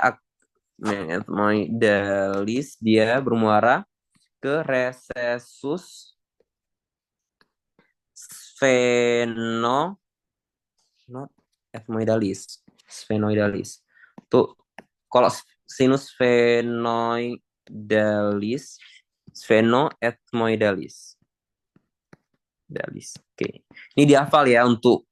bermuara ke recessus sphenoidalis. Tuh, kalau sinus sphenoethmoidalis. Oke. Ini dihafal ya untuk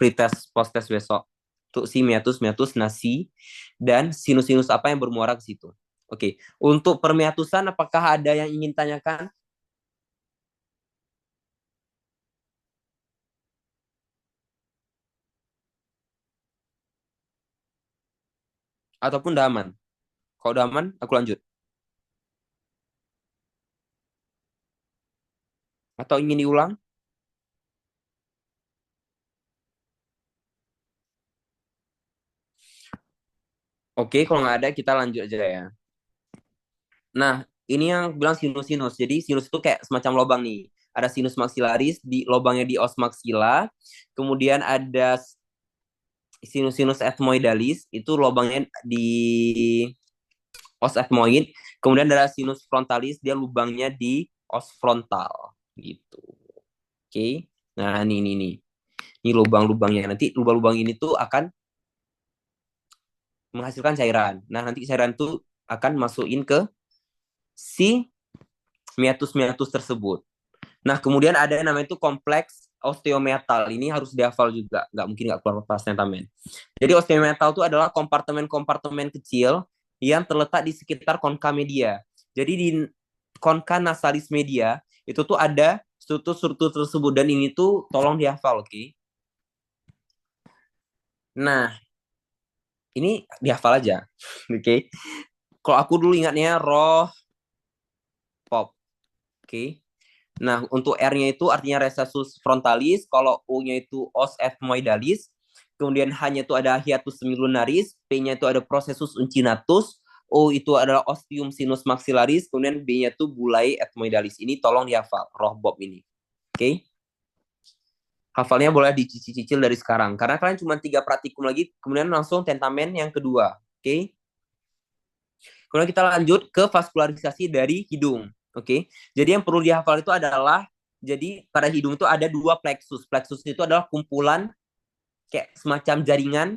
pretest posttest besok. Untuk si meatus nasi dan sinus-sinus apa yang bermuara ke situ. Oke. Untuk permeatusan apakah ada yang ingin tanyakan? Ataupun udah aman? Kalau udah aman, aku lanjut. Atau ingin diulang? Oke, kalau nggak ada kita lanjut aja ya. Nah, ini yang bilang sinus-sinus. Jadi sinus itu kayak semacam lubang nih. Ada sinus maxillaris di lubangnya di os maxilla. Kemudian ada sinus-sinus ethmoidalis itu lubangnya di os ethmoid. Kemudian ada sinus frontalis dia lubangnya di os frontal gitu. Oke. Nah, ini. Ini lubang-lubangnya. Nanti lubang-lubang ini tuh akan menghasilkan cairan. Nah, nanti cairan itu akan masukin ke si meatus-meatus tersebut. Nah, kemudian ada yang namanya itu kompleks osteometal. Ini harus dihafal juga. Nggak mungkin nggak keluar pas tentamen. Jadi osteometal itu adalah kompartemen-kompartemen kecil yang terletak di sekitar concha media. Jadi di concha nasalis media itu tuh ada struktur-struktur tersebut dan ini tuh tolong dihafal, oke? Nah, ini dihafal aja, oke? Kalau aku dulu ingatnya roh pop, oke? Nah, untuk R-nya itu artinya recessus frontalis, kalau U-nya itu os ethmoidalis, kemudian H-nya itu ada hiatus semilunaris, P-nya itu ada processus uncinatus, O itu adalah ostium sinus maxillaris, kemudian B-nya itu bulai ethmoidalis. Ini tolong dihafal, roh Bob ini. Oke? Hafalnya boleh dicicil dari sekarang. Karena kalian cuma 3 praktikum lagi, kemudian langsung tentamen yang kedua. Oke? Kemudian kita lanjut ke vaskularisasi dari hidung. Oke? Jadi yang perlu dihafal itu adalah, jadi pada hidung itu ada 2 plexus. Plexus itu adalah kumpulan kayak semacam jaringan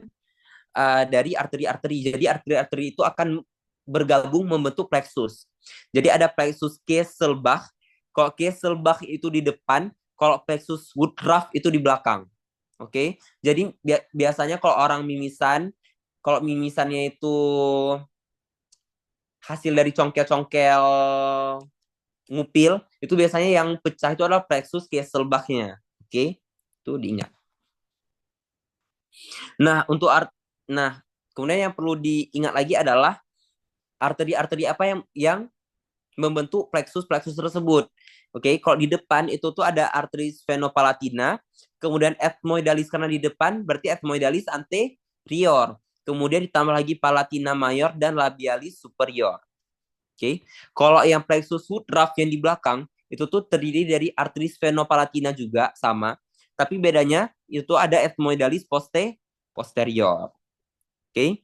dari arteri-arteri. Jadi arteri-arteri itu akan bergabung membentuk plexus. Jadi ada plexus Kesselbach. Kalau Kesselbach itu di depan, kalau plexus Woodruff itu di belakang. Oke. Jadi biasanya kalau orang mimisan, kalau mimisannya itu hasil dari congkel-congkel ngupil, itu biasanya yang pecah itu adalah plexus Kesselbach-nya. Oke. Itu diingat. Nah, kemudian yang perlu diingat lagi adalah arteri-arteri apa yang membentuk plexus-plexus tersebut. Oke, kalau di depan itu tuh ada arteri sphenopalatina, kemudian ethmoidalis karena di depan berarti ethmoidalis anterior. Kemudian ditambah lagi palatina mayor dan labialis superior. Oke. Kalau yang plexus Woodruff yang di belakang itu tuh terdiri dari arteri sphenopalatina juga sama, tapi bedanya itu ada ethmoidalis posterior. Oke.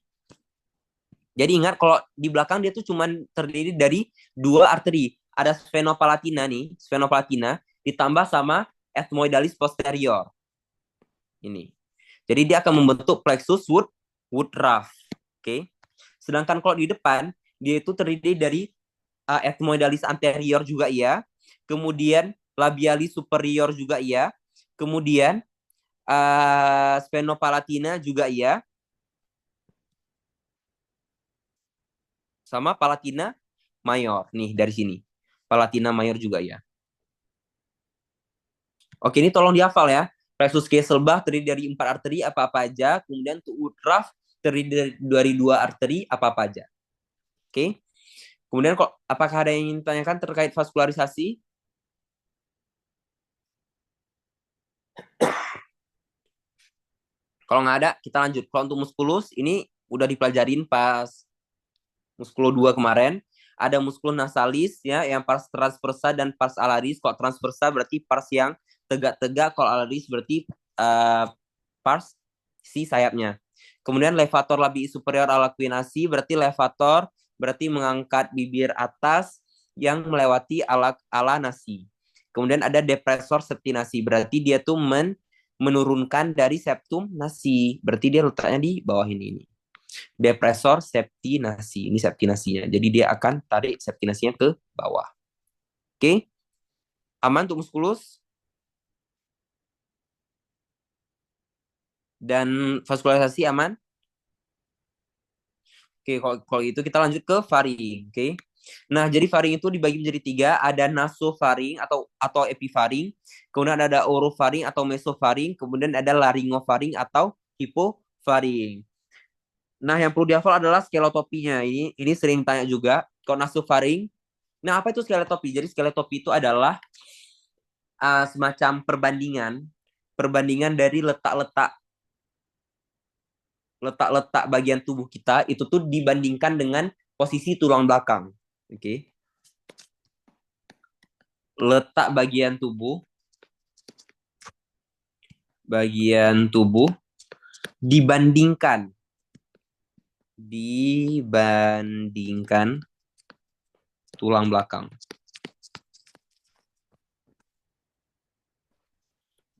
Jadi ingat kalau di belakang dia tuh cuma terdiri dari 2 arteri. Ada sphenopalatina nih, sphenopalatina ditambah sama ethmoidalis posterior. Ini. Jadi dia akan membentuk plexus Woodruff. Oke. Sedangkan kalau di depan dia itu terdiri dari ethmoidalis anterior juga iya, kemudian labialis superior juga iya, kemudian sphenopalatina juga iya, sama palatina mayor. Nih, dari sini. Palatina mayor juga ya. Oke, ini tolong dihafal ya. Plexus Kesselbach terdiri dari 4 arteri apa-apa aja. Kemudian untuk Woodruff terdiri dari 2 arteri apa-apa aja. Oke. Kemudian kok apakah ada yang ingin ditanyakan terkait vaskularisasi? Kalau nggak ada, kita lanjut. Kalau untuk muskulus, ini udah dipelajarin pas muskulo 2 kemarin. Ada muskulus nasalis ya, yang pars transversa dan pars alaris. Kalau transversa berarti pars yang tegak-tegak, kalau alaris berarti pars si sayapnya. Kemudian levator labii superior alaquinasi berarti levator berarti mengangkat bibir atas yang melewati ala nasi. Kemudian ada depresor septinasi berarti dia tuh menurunkan dari septum nasi. Berarti dia letaknya di bawah ini. Depresor septinasi. Ini septinasinya. Jadi dia akan tarik septinasinya ke bawah. Oke? Aman untuk muskulus? Dan vaskularisasi aman? Oke, kalau itu kita lanjut ke faring. Oke? Nah, jadi faring itu dibagi menjadi 3, ada nasofaring atau epifaring, kemudian ada orofaring atau mesofaring, kemudian ada laryngofaring atau hipofaring. Nah, yang perlu dihafal adalah skelotopinya. Ini sering tanya juga. Kalau nasofaring, nah apa itu skelotopi? Jadi skelotopi itu adalah semacam perbandingan dari letak-letak letak-letak bagian tubuh kita itu tuh dibandingkan dengan posisi tulang belakang. Oke. Letak bagian tubuh dibandingkan tulang belakang.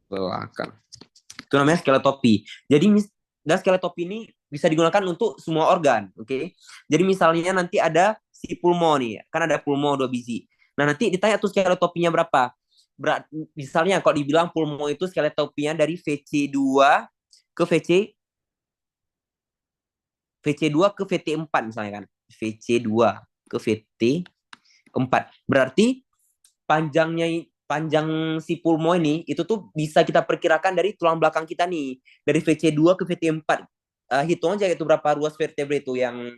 Itu namanya skeletopi. Jadi skeletopi ini bisa digunakan untuk semua organ, oke? Jadi misalnya nanti ada si pulmo nih, kan ada pulmo 2 biji. Nah, nanti ditanya tuh skeletopinya berapa. Misalnya kalau dibilang pulmo itu skeletopinya dari VC2 ke VC2 ke VT4 misalnya kan. VC2 ke VT4. Berarti panjang si pulmo ini itu tuh bisa kita perkirakan dari tulang belakang kita nih, dari VC2 ke VT4. Hitung aja itu berapa ruas vertebrae itu yang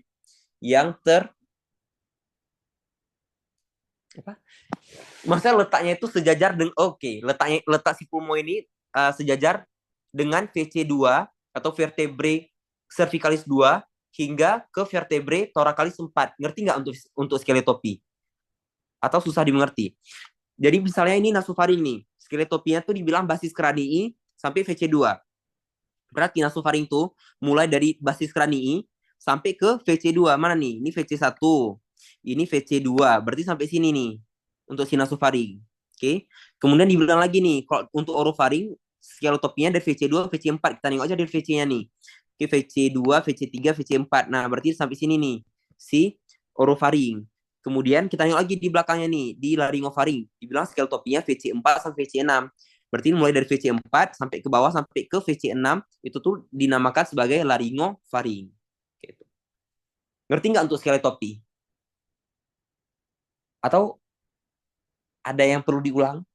maksudnya letaknya itu sejajar dengan letak si pulmo ini sejajar dengan VC2 atau vertebrae cervicalis 2 hingga ke vertebrae thoracalis 4. Ngerti nggak untuk skeletopi? Atau susah dimengerti? Jadi misalnya ini nasofaring nih. Skeletopinya tuh dibilang basis kranii sampai VC2. Berarti nasofaring tuh mulai dari basis kranii sampai ke VC2. Mana nih? Ini VC1. Ini VC2. Berarti sampai sini nih. Untuk si nasofaring. Oke. Kemudian dibilang lagi nih. Kalau untuk orofaring, skeletopinya dari VC2 ke VC4. Kita nengok aja dari VC-nya nih. Oke, VC2, VC3, VC4. Nah, berarti sampai sini nih. Si orofaring. Kemudian kita nengok lagi di belakangnya nih, di laryngofaring. Dibilang skeletopinya VC4 sampai VC6. Berarti mulai dari VC4 sampai ke bawah sampai ke VC6 itu tuh dinamakan sebagai laryngofaring. Gitu. Ngerti nggak untuk skeletopi? Atau ada yang perlu diulang?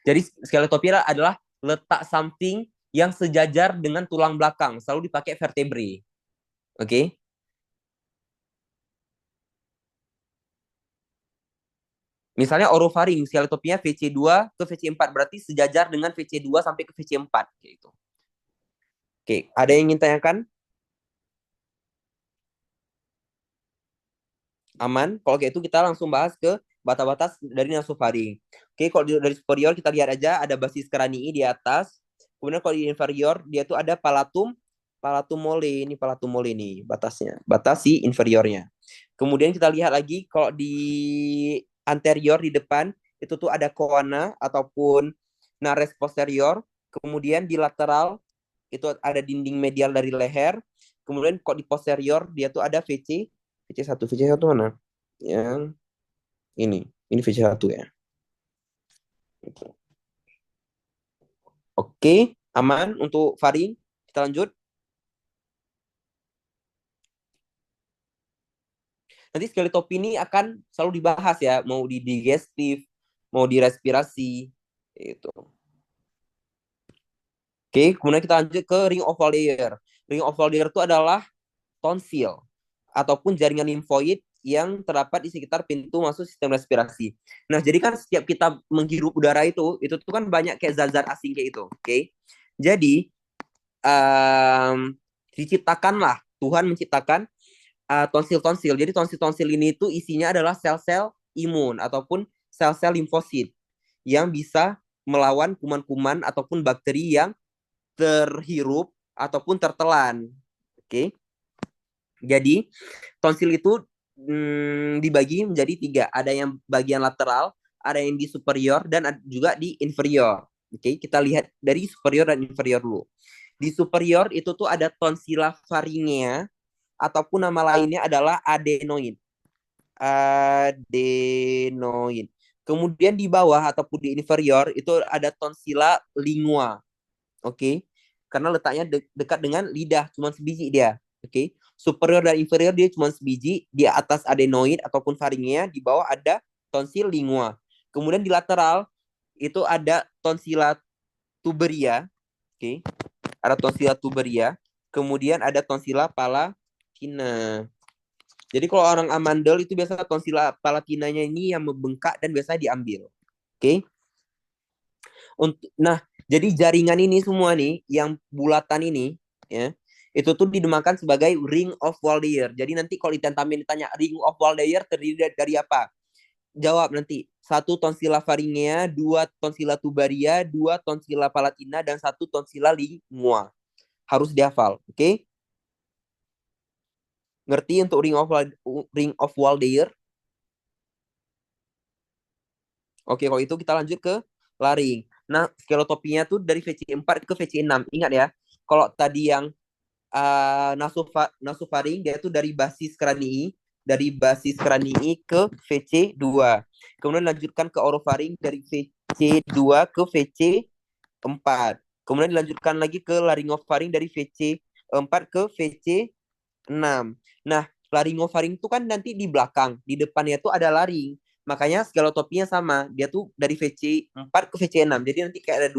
Jadi skeletopi adalah letak samping yang sejajar dengan tulang belakang, selalu dipakai vertebrae. Oke? Misalnya orofaring, skeletopinya VC2 ke VC4, berarti sejajar dengan VC2 sampai ke VC4. Gitu. Oke, ada yang ingin tanyakan? Aman? Kalau kayak itu kita langsung bahas ke batas-batas dari nasofaring. Oke, kalau dari superior kita lihat aja ada basis kranii di atas. Kemudian kalau di inferior dia tuh ada palatum mole. Ini palatum mole nih batasnya. Batas si inferiornya. Kemudian kita lihat lagi kalau di anterior di depan itu tuh ada coana ataupun nares posterior. Kemudian di lateral itu ada dinding medial dari leher. Kemudian kok di posterior dia tuh ada VC1 mana? Yang ini VC1 ya. Oke, aman untuk faring. Kita lanjut. Nanti skeletopi ini akan selalu dibahas ya, mau di digestif, mau di respirasi, itu. Oke, kemudian kita lanjut ke ring of Valder. Ring of Valder itu adalah tonsil ataupun jaringan limfoid yang terdapat di sekitar pintu masuk sistem respirasi. Nah, jadi kan setiap kita menghirup udara itu tuh kan banyak kayak zat-zat asing kayak itu, oke? Jadi diciptakanlah Tuhan menciptakan tonsil-tonsil. Jadi tonsil-tonsil ini tuh isinya adalah sel-sel imun ataupun sel-sel limfosit yang bisa melawan kuman-kuman ataupun bakteri yang terhirup ataupun tertelan. Oke. Jadi tonsil itu dibagi menjadi 3. Ada yang bagian lateral, ada yang di superior dan juga di inferior. Oke, kita lihat dari superior dan inferior dulu. Di superior itu tuh ada tonsilla pharyngea ataupun nama lainnya adalah adenoid. Kemudian di bawah ataupun di inferior itu ada tonsilla lingua. Oke. Karena letaknya dekat dengan lidah, cuma sebiji dia. Oke. Superior dan inferior dia cuma sebiji, di atas adenoid ataupun pharyngea, di bawah ada tonsil lingua. Kemudian di lateral itu ada tonsilla tuberia. Oke. Ada tonsilla tuberia. Kemudian ada tonsilla palatina. Jadi kalau orang amandel itu biasa tonsilla palatinanya ini yang membengkak dan biasa diambil. Oke. Nah, Jadi jaringan ini semua nih, yang bulatan ini, ya, itu tuh dinamakan sebagai ring of Waldeyer. Jadi nanti kalau ditanya ring of Waldeyer terdiri dari apa? Jawab nanti. 1 tonsilla faringea, 2 tonsilla tubaria, 2 tonsilla palatina, dan 1 tonsilla lingua. Harus dihafal, oke? Ngerti untuk ring of Waldeyer? Oke, kalau itu kita lanjut ke laring. Nah, skelotopinya tuh dari VC4 ke VC6. Ingat ya, kalau tadi yang nasofaring dia tuh dari basis kranii ke VC2. Kemudian lanjutkan ke orofaring dari VC2 ke VC4. Kemudian dilanjutkan lagi ke laringofaring dari VC4 ke VC6. Nah, laringofaring itu kan nanti di belakang, di depannya tuh ada laring. Makanya skelotopinya sama, dia tuh dari VC4 ke VC6. Jadi nanti kayak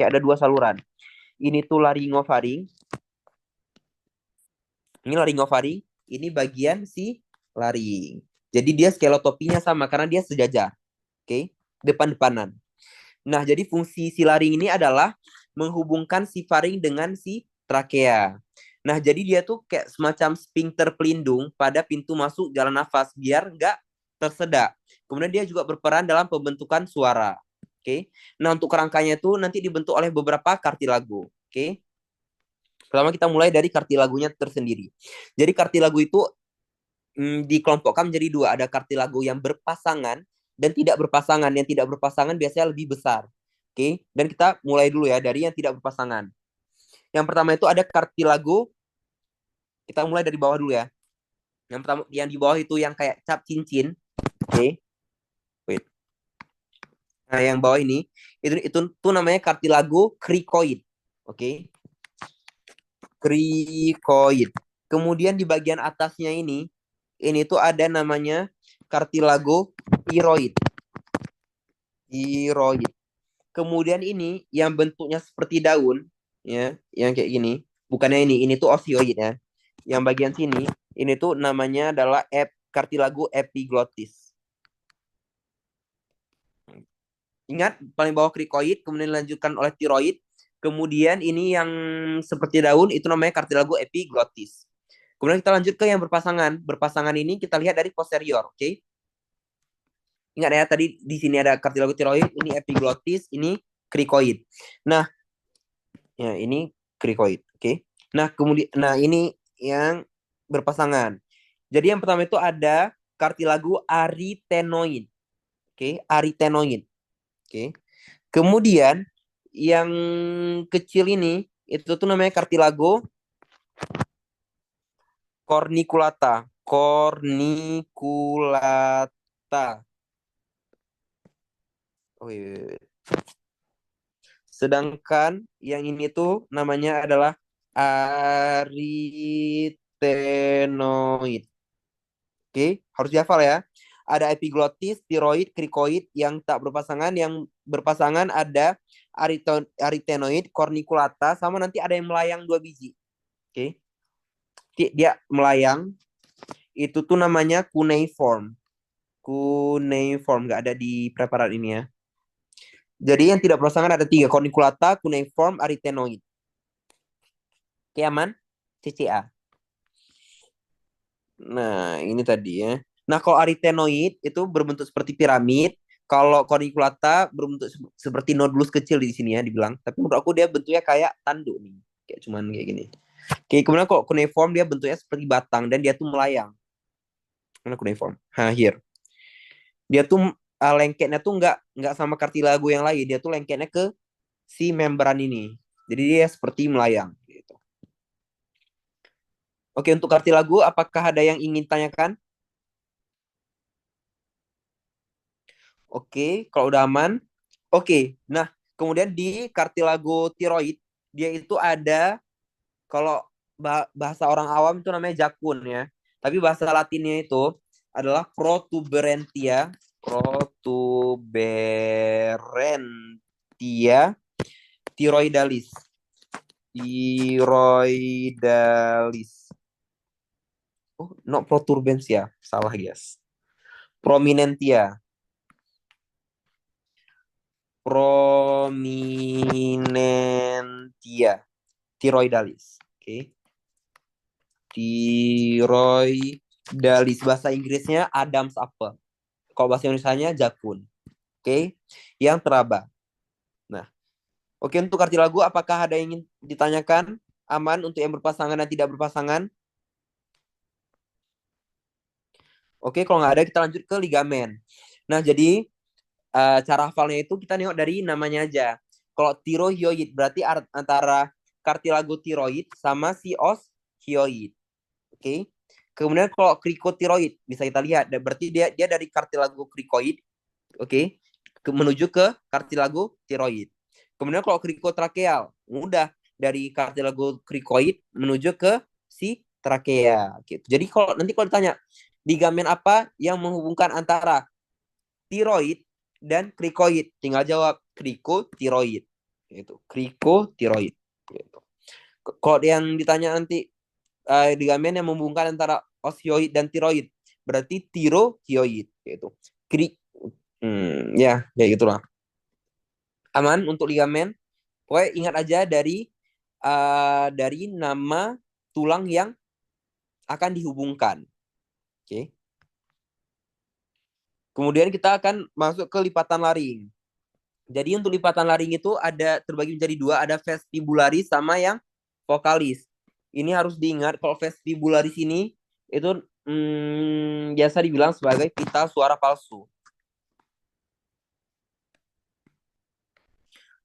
ada dua saluran. Ini tuh laringofaring. Ini laringofaring, ini bagian si laring. Jadi dia skelotopinya sama karena dia sejajar. Oke, depan-depanan. Nah, jadi fungsi si laring ini adalah menghubungkan si faring dengan si trakea. Nah, jadi dia tuh kayak semacam sphincter pelindung pada pintu masuk jalan nafas biar nggak tersedak. Kemudian dia juga berperan dalam pembentukan suara. Oke. Nah, untuk kerangkanya itu nanti dibentuk oleh beberapa kartilago. Oke. Pertama kita mulai dari kartilagonya tersendiri. Jadi kartilago itu dikelompokkan menjadi 2. Ada kartilago yang berpasangan dan tidak berpasangan. Yang tidak berpasangan biasanya lebih besar. Oke. Dan kita mulai dulu ya dari yang tidak berpasangan. Yang pertama itu ada kartilago. Kita mulai dari bawah dulu ya. Yang pertama, yang di bawah itu yang kayak cap cincin. Oke. Wait. Nah, yang bawah ini itu namanya kartilago cricoid. Oke. Cricoid. Kemudian di bagian atasnya ini tuh ada namanya kartilago thyroid. Thyroid. Kemudian ini yang bentuknya seperti daun, ya, yang kayak gini. Bukannya ini tuh osioid ya. Yang bagian sini, ini tuh namanya adalah kartilago epiglottis. Ingat, paling bawah cricoid, kemudian dilanjutkan oleh thyroid. Kemudian ini yang seperti daun, itu namanya kartilago epiglottis. Kemudian kita lanjut ke yang berpasangan. Berpasangan ini kita lihat dari posterior, oke? Ingat ya, tadi di sini ada kartilago thyroid, ini epiglottis, ini cricoid. Nah, ya ini cricoid, oke? Nah, kemudian ini yang berpasangan. Jadi yang pertama itu ada kartilago arytenoid. Oke, arytenoid. Oke. Kemudian yang kecil ini itu tuh namanya kartilago corniculata. Corniculata. Oh, iya. Sedangkan yang ini tuh namanya adalah arytenoid. Oke, harus dihafal ya. Ada epiglottis, tiroid, cricoid yang tak berpasangan. Yang berpasangan ada arytenoid, corniculata, sama nanti ada yang melayang 2 biji. Oke. Dia melayang. Itu tuh namanya cuneiform. Cuneiform, nggak ada di preparat ini ya. Jadi yang tidak berpasangan ada 3. Corniculata, cuneiform, arytenoid. Oke, aman? CCA. Nah, ini tadi ya. Nah, kalau arytenoid itu berbentuk seperti piramid. Kalau corniculata berbentuk seperti nodulus kecil di sini ya dibilang. Tapi menurut aku dia bentuknya kayak tanduk nih. Kayak cuman kayak gini. Oke, kemudian kalau cuneiform dia bentuknya seperti batang dan dia tuh melayang. Mana cuneiform? Here. Dia tuh lengketnya tuh nggak sama kartilago yang lain. Dia tuh lengketnya ke si membran ini. Jadi dia seperti melayang. Gitu. Oke, untuk kartilago apakah ada yang ingin tanyakan? Oke, kalau udah aman. Oke, nah kemudian di kartilago tiroid dia itu ada, kalau bahasa orang awam itu namanya jakun ya. Tapi bahasa latinnya itu adalah protuberantia, thyroidalis. Thyroidalis. Oh, no protuberantia, salah guys. Prominentia. prominentia thyroidalis. Oke. Thyroidalis, bahasa Inggrisnya Adam's apple. Kalau bahasa Indonesianya jakun. Oke. Yang teraba. Nah, oke, untuk kartilago apakah ada yang ingin ditanyakan? Aman untuk yang berpasangan dan tidak berpasangan? Oke, kalau nggak ada kita lanjut ke ligamen. Nah, jadi cara hafalnya itu kita nengok dari namanya aja. Kalau tirohioid berarti antara kartilago tiroid sama si oshioid. Oke. Kemudian kalau krikotiroid bisa kita lihat, berarti dia dari kartilago krikoid, oke, menuju ke kartilago tiroid. Kemudian kalau krikotrakeal, mudah dari kartilago krikoid menuju ke si trakea gitu. Jadi nanti kalau ditanya ligamen apa yang menghubungkan antara tiroid dan krikoid, tinggal jawab krikotiroid gitu. Krikotiroid gitu. Kalau yang ditanya nanti ligamen yang menghubungkan antara osioid dan tiroid, berarti tirohioid gitu. Ya gitulah. Aman untuk ligamen. Pokoknya ingat aja dari nama tulang yang akan dihubungkan. Oke. Kemudian kita akan masuk ke lipatan laring. Jadi untuk lipatan laring itu ada terbagi menjadi dua, ada vestibularis sama yang vokalis. Ini harus diingat, kalau vestibularis ini itu biasa dibilang sebagai pita suara palsu.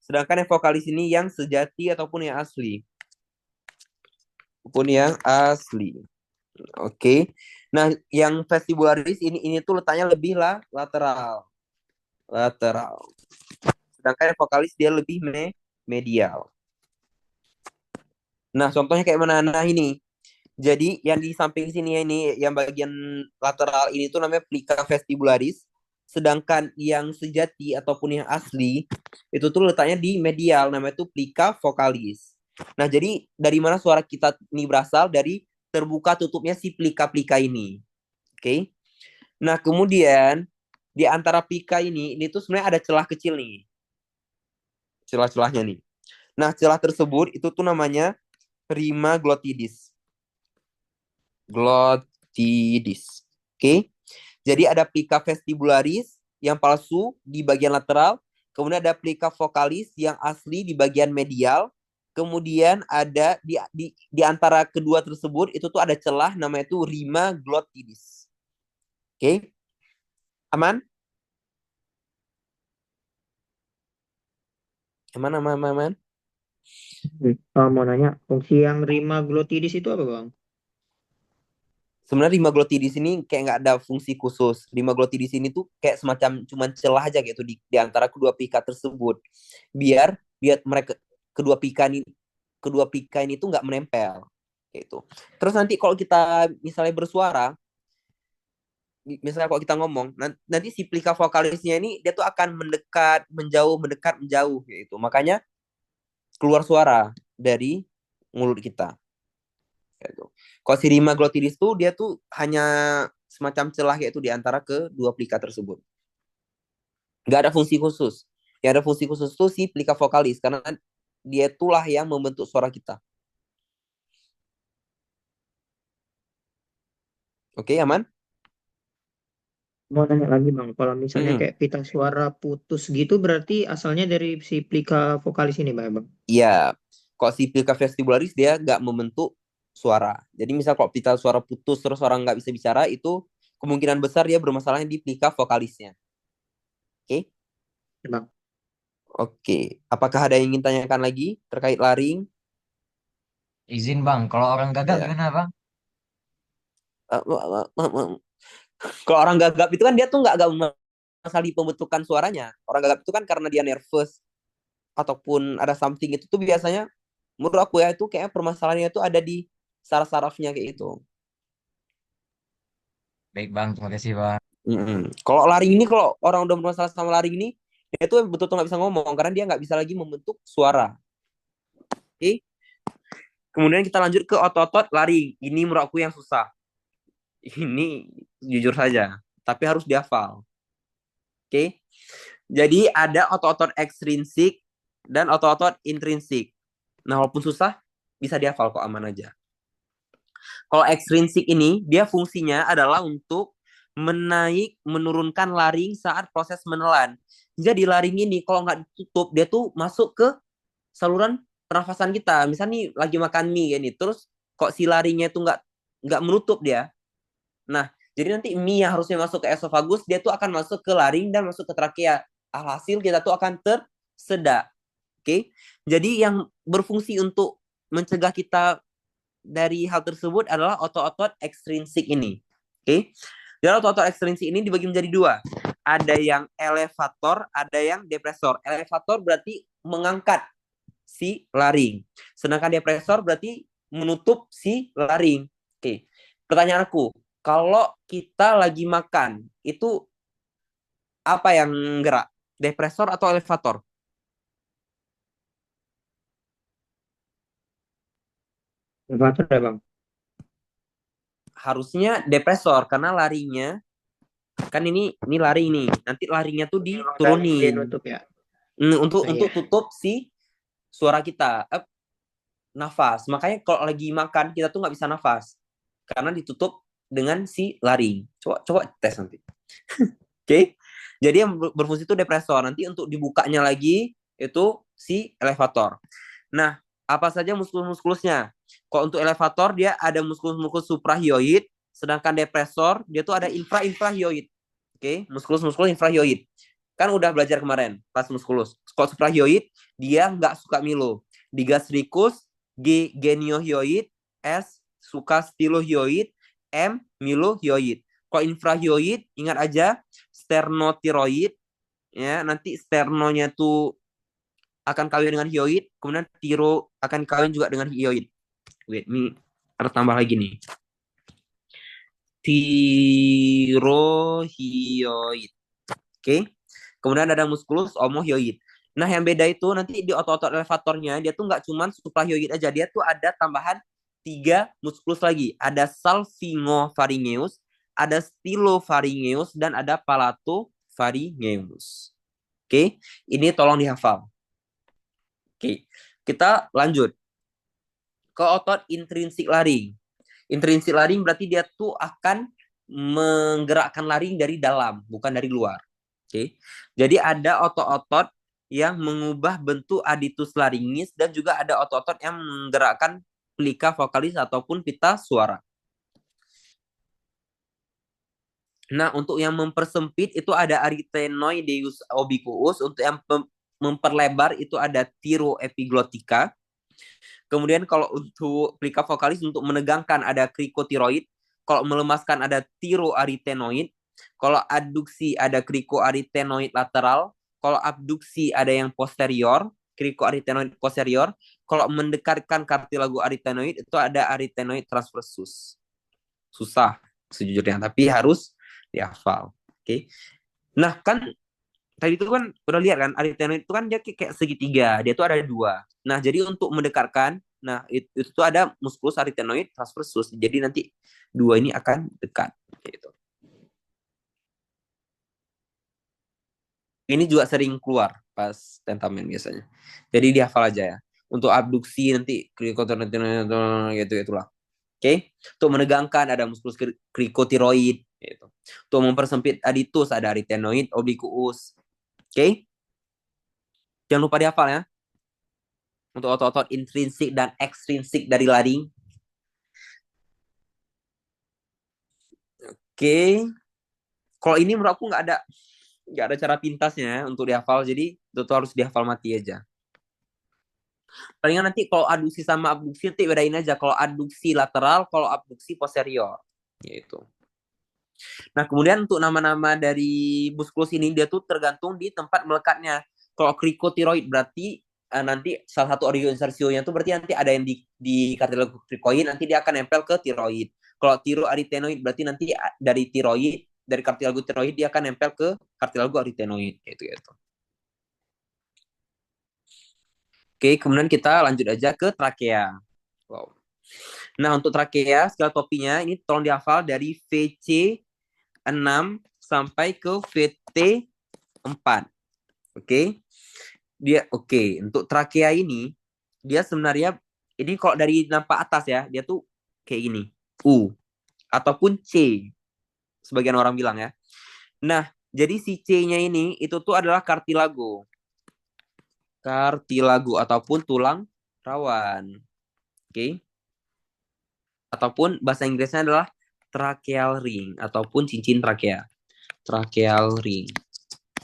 Sedangkan yang vokalis ini yang sejati ataupun yang asli. Oke. Nah, yang vestibularis ini tuh letaknya lebih lateral. Sedangkan yang vokalis dia lebih medial. Nah, contohnya kayak mana? Nah, ini. Jadi, yang di samping sini ini, yang bagian lateral ini tuh namanya plica vestibularis. Sedangkan yang sejati ataupun yang asli, itu tuh letaknya di medial, namanya tuh plica vocalis. Nah, jadi dari mana suara kita ini berasal? Dari terbuka tutupnya si plika-plika ini. Oke. Nah, kemudian di antara plika ini tuh sebenarnya ada celah kecil nih. Celah-celahnya nih. Nah, celah tersebut itu tuh namanya rima glottidis. Oke. Jadi ada plica vestibularis yang palsu di bagian lateral, kemudian ada plica vocalis yang asli di bagian medial, kemudian ada di antara kedua tersebut itu tuh ada celah namanya itu rima glottidis. Oke. Aman? Aman. Mau nanya, fungsi yang rima glottidis itu apa, Bang? Sebenarnya rima glottidis ini kayak nggak ada fungsi khusus. Rima glottidis ini tuh kayak semacam cuman celah aja gitu di antara kedua pika tersebut. Biar mereka kedua pika ini tuh nggak menempel gitu. Terus nanti kalau kita misalnya bersuara, misalnya kalau kita ngomong, nanti si plika vokalisnya ini dia tuh akan mendekat, menjauh gitu. Makanya keluar suara dari mulut kita. Gitu. Kalau si rima glottidis tuh dia tuh hanya semacam celah yaitu di antara kedua plika tersebut. Nggak ada fungsi khusus. Yang ada fungsi khusus tuh si plika vokalis karena dia itulah yang membentuk suara kita. Oke, aman? Mau nanya lagi, Bang, kalau misalnya kayak pita suara putus gitu berarti asalnya dari si plika vokalis ini, Bang? Iya. Kalau si plika vestibularis dia nggak membentuk suara. Jadi misal kalau pita suara putus terus orang nggak bisa bicara, itu kemungkinan besar dia bermasalahnya di plika vokalisnya. Oke? Bang. Oke. Apakah ada yang ingin tanyakan lagi terkait laring? Izin Bang, kalau orang gagap Ya. gimana Bang? Kalau orang gagap itu kan dia tuh nggak masalah di pembentukan suaranya. Orang gagap itu kan karena dia nervous ataupun ada something itu tuh biasanya menurut aku ya itu kayak permasalahannya itu ada di saraf-sarafnya kayak itu. Baik Bang, terima kasih Bang. Kalau laring ini, kalau orang udah bermasalah sama laring ini, dia tuh betul-betul nggak bisa ngomong karena dia nggak bisa lagi membentuk suara. Oke. Kemudian kita lanjut ke otot-otot laring. Ini menurut aku yang susah. Ini jujur saja, tapi harus dihafal. Oke. Jadi ada otot-otot ekstrinsik dan otot-otot intrinsik. Nah, walaupun susah, bisa dihafal kok, aman aja. Kalau ekstrinsik ini, dia fungsinya adalah untuk menurunkan laring saat proses menelan. Jadi laring ini kalau nggak ditutup, dia tuh masuk ke saluran pernafasan kita. Misalnya nih lagi makan mie ini, terus kok si laringnya itu nggak menutup dia. Nah, jadi nanti mie yang harusnya masuk ke esofagus, dia tuh akan masuk ke laring dan masuk ke trakea. Alhasil kita tuh akan tersedak. Oke, jadi yang berfungsi untuk mencegah kita dari hal tersebut adalah otot-otot ekstrinsik ini. Oke, jadi otot-otot ekstrinsik ini dibagi menjadi dua. Ada yang elevator, ada yang depresor. Elevator berarti mengangkat si laring, sedangkan depresor berarti menutup si laring. Oke, pertanyaan aku, kalau kita lagi makan, itu apa yang gerak? Depresor atau elevator? Elevator ya bang. Harusnya depresor karena larinya kan ini lari ini. Nanti larinya tuh Dia diturunin nutup ya. untuk Nah, iya. tutup si suara kita, nafas. Makanya kalau lagi makan kita tuh nggak bisa nafas karena ditutup dengan si laring. Coba tes nanti. Oke. Jadi yang berfungsi itu depresor. Nanti untuk dibukanya lagi itu si elevator. Nah, apa saja muskulus-muskulusnya? Kalau untuk elevator dia ada muskulus-muskulus suprahyoid, sedangkan depresor dia tuh ada infrahyoid. Oke, muskulus-muskulus infrahyoid. Kan udah belajar kemarin pas muskulus. Kalau suprahyoid dia nggak suka milo. Digastricus, G geniohyoid, S suka stilohyoid, M milohyoid. Kalau infrahyoid ingat aja sternotiroid ya, nanti sternonya tuh akan kawin dengan hyoid, kemudian tiro akan kawin juga dengan hyoid. Wait, ini harus tambah lagi nih. Tirohyoid. Oke. Kemudian ada muskulus omohyoid. Nah, yang beda itu nanti di otot-otot elevatornya dia tuh nggak cuma suprahyoid aja, dia tuh ada tambahan 3 muskulus lagi. Ada salpingopharyngeus, ada stylopharyngeus, dan ada palatopharyngeus. Oke, ini tolong dihafal. Oke, kita lanjut ke otot intrinsik laring. Intrinsik laring berarti dia tuh akan menggerakkan laring dari dalam, bukan dari luar. Oke, jadi ada otot-otot yang mengubah bentuk aditus laringis dan juga ada otot-otot yang menggerakkan plika vokalis ataupun pita suara. Nah, untuk yang mempersempit itu ada arytenoideus obliquus, untuk yang memperlebar itu ada thyroepiglotica. Kemudian kalau untuk plika vokalis untuk menegangkan ada krikotiroid, kalau melemaskan ada thyroarytenoid, kalau adduksi ada krikoarytenoid lateral, kalau abduksi ada yang posterior, krikoarytenoid posterior, kalau mendekatkan kartilago arytenoid itu ada arytenoid transversus. Susah sejujurnya, tapi harus dihafal. Oke. Nah, kan tadi itu kan udah lihat kan arytenoid itu kan dia kayak segitiga, dia tuh ada 2. Nah, jadi untuk mendekatkan, nah itu tuh ada muskulus arytenoid transversus. Jadi nanti 2 ini akan dekat gitu. Ini juga sering keluar pas tentamen biasanya. Jadi dihafal aja ya. Untuk abduksi nanti gitu itulah. Oke, untuk menegangkan ada muskulus krikotiroid gitu. Untuk mempersempit aditus ada arytenoid obliquus. Oke. Jangan lupa dihafal ya. Untuk otot-otot intrinsik dan ekstrinsik dari laring. Oke. Kalau ini menurut aku nggak ada cara pintasnya untuk dihafal, jadi itu harus dihafal mati aja. Palingan nanti kalau aduksi sama abduksi nanti bedain aja. Kalau aduksi lateral, kalau abduksi posterior. Gitu. Nah, kemudian untuk nama-nama dari muskulus ini dia tuh tergantung di tempat melekatnya. Kalau krikotiroid berarti nanti salah satu organ-insersionya tuh berarti nanti ada yang di kartilago krikoid, nanti dia akan nempel ke tiroid. Kalau tiroarytenoid berarti nanti dari tiroid, dari kartilago tiroid dia akan nempel ke kartilago arytenoid gitu. Oke, kemudian kita lanjut aja ke trakea. Wow. Nah, untuk trakea skala topinya ini tolong dihafal dari VC 6 sampai ke VT 4. Oke. Untuk trakea ini dia sebenarnya ini kalau dari nampak atas ya, dia tuh kayak gini. U ataupun C. Sebagian orang bilang ya. Nah, jadi si C-nya ini itu tuh adalah kartilago. Kartilago ataupun tulang rawan. Oke. Ataupun bahasa Inggrisnya adalah tracheal ring ataupun cincin trakea. Tracheal ring.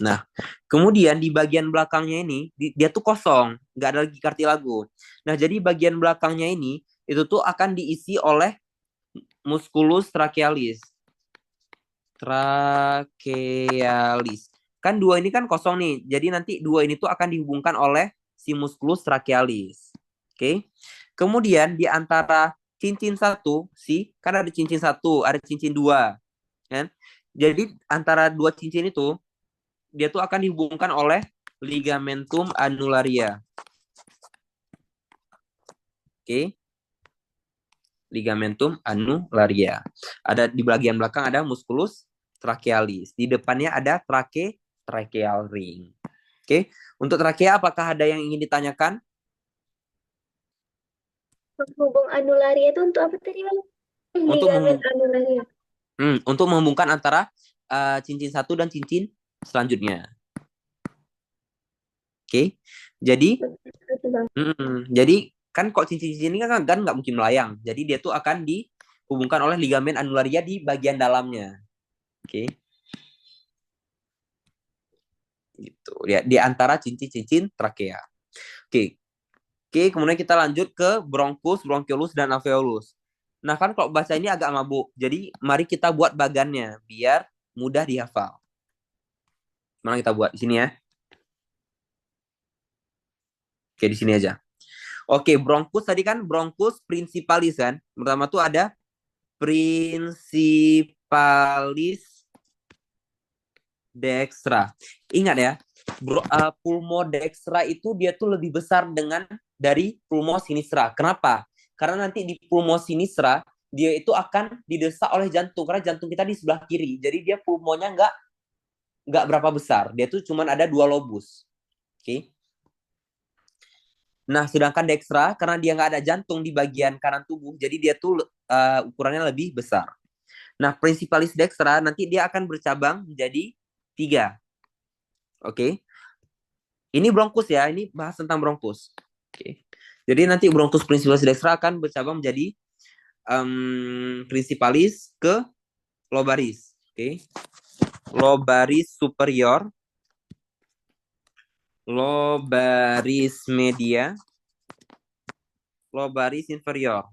Nah, kemudian di bagian belakangnya ini dia tuh kosong, nggak ada lagi kartilago. Nah, jadi bagian belakangnya ini itu tuh akan diisi oleh musculus trachealis. Trachealis. Kan dua ini kan kosong nih. Jadi nanti dua ini tuh akan dihubungkan oleh si musculus trachealis. Oke. Kemudian di antara cincin satu, kan ada cincin satu, ada cincin dua, kan? Jadi antara dua cincin itu dia tuh akan dihubungkan oleh ligamentum annularia. Oke. Ligamentum annularia. Ada di bagian belakang ada musculus trachealis. Di depannya ada tracheal ring. Oke. Untuk trakea apakah ada yang ingin ditanyakan? Penghubung anularia itu untuk apa tadi, Bang? Untuk Ligamen anularia. untuk menghubungkan antara cincin satu dan cincin selanjutnya. Oke. Jadi Itu, Bang. jadi kan kok cincin-cincin ini kan nggak mungkin melayang. Jadi dia tuh akan dihubungkan oleh ligamen annularia di bagian dalamnya. Oke. Gitu. Ya, di antara cincin-cincin trakea. Oke. Oke, kemudian kita lanjut ke bronkus, bronchiolus dan alveolus. Nah, kan kalau bahasa ini agak mabuk. Jadi mari kita buat bagannya biar mudah dihafal. Mana kita buat di sini ya? Oke, di sini aja. Oke, bronkus tadi kan bronkus principalis kan. Pertama tuh ada principalis dextra. Ingat ya, pulmo dextra itu dia tuh lebih besar dari pulmo sinistra. Kenapa? Karena nanti di pulmo sinistra dia itu akan didesak oleh jantung karena jantung kita di sebelah kiri. Jadi dia pulmonya nggak berapa besar. Dia tuh cuma ada 2 lobus. Oke. Nah, sedangkan dextra karena dia nggak ada jantung di bagian kanan tubuh, jadi dia tuh ukurannya lebih besar. Nah, principalis dextra nanti dia akan bercabang menjadi 3. Oke. Ini bronkus ya, ini bahas tentang bronkus. Oke. Jadi nanti bronkus principalis dextra akan bercabang menjadi principalis ke lobaris. Oke. Lobaris superior, lobaris media, lobaris inferior.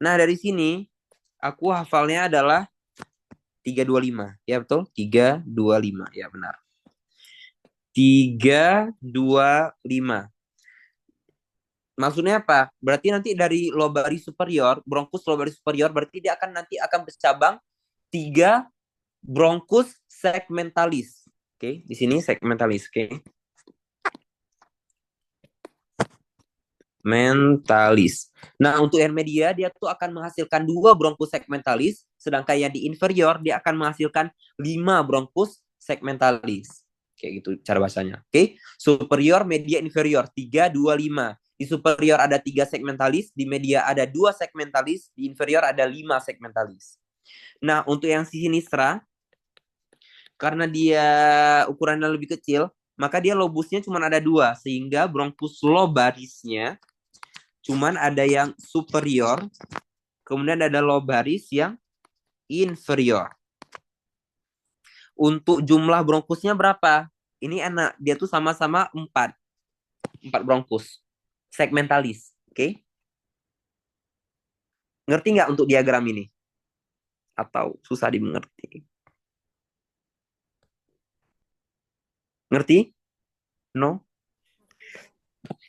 Nah, dari sini aku hafalnya adalah 325. Ya, betul? 325. Ya, benar. 325. Maksudnya apa? Berarti nanti dari lobaris superior, bronkus lobaris superior, berarti dia nanti akan bercabang 3 bronkus segmentalis. Oke, di sini segmentalis, oke. Mentalis. Nah, untuk yang media dia tuh akan menghasilkan 2 bronkus segmentalis, sedangkan yang di inferior dia akan menghasilkan 5 bronkus segmentalis. Kayak gitu cara bahasanya. Oke. Superior, media, inferior 3, 2, 5. Di superior ada 3 segmentalis, di media ada 2 segmentalis, di inferior ada 5 segmentalis. Nah, untuk yang sinistra karena dia ukurannya lebih kecil, maka dia lobusnya cuma ada 2, sehingga bronkus lobarisnya cuma ada yang superior, kemudian ada lobaris yang inferior. Untuk jumlah bronkusnya berapa? Ini enak, dia tuh sama-sama 4 bronkus segmentalis. Oke? Ngerti nggak untuk diagram ini? Atau susah dimengerti? Ngerti? No?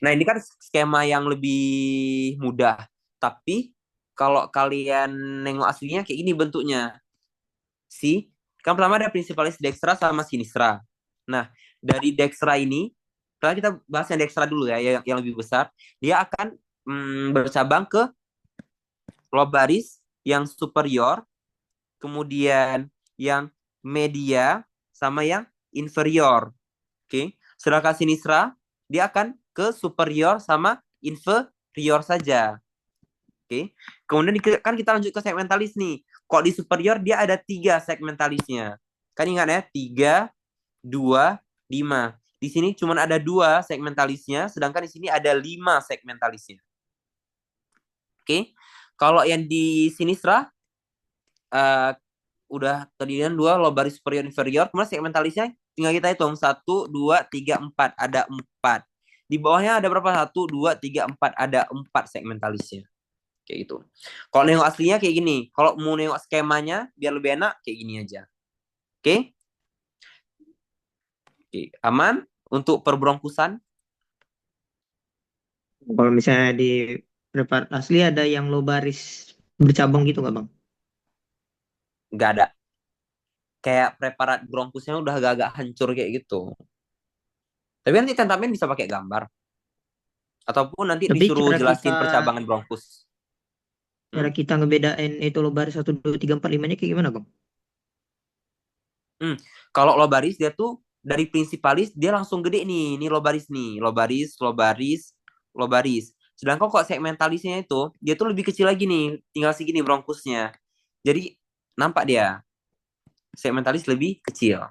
Nah, ini kan skema yang lebih mudah. Tapi kalau kalian nengok aslinya kayak gini bentuknya. Kan pertama ada principalis dextra sama sinistra. Nah, dari dextra ini, kalau kita bahas yang dextra dulu ya, yang lebih besar. Dia akan bercabang ke lobaris yang superior, kemudian yang media, sama yang inferior. Oke. Sedangkan sinistra dia akan ke superior sama inferior saja. Oke. Kemudian kan kita lanjut ke segmentalis nih. Kok di superior dia ada 3 segmentalisnya. Kan ingat ya, 3, 2, 5. Di sini cuma ada 2 segmentalisnya, sedangkan di sini ada 5 segmentalisnya. Oke. Kalau yang di sinistra udah terdiri 2 lobaris superior inferior, kemudian segmentalisnya tinggal kita hitung 1, 2, 3, 4, ada 4. Di bawahnya ada berapa? 1, 2, 3, 4, ada 4 segmentalisnya. Kayak gitu. Kalau nengok aslinya kayak gini. Kalau mau nengok skemanya biar lebih enak kayak gini aja. Oke? Oke, aman untuk perbronkusan? Kalau misalnya di preparat asli ada yang lobaris bercabang gitu nggak Bang? Nggak ada. Kayak preparat bronkusnya udah agak-agak hancur kayak gitu. Tapi nanti tentamen bisa pakai gambar. Ataupun nanti Tapi disuruh jelasin percabangan bronkus. cara kita ngebedain itu lobaris 1, 2, 3, 4, 5-nya kayak gimana Bang? Kalau lobaris dia tuh dari principalis dia langsung gede nih. Ini lobaris nih. Lobaris, lobaris, lobaris. Sedangkan kok segmentalisnya itu dia tuh lebih kecil lagi nih. Tinggal segini bronkusnya. Jadi nampak dia. Segmentalis lebih kecil.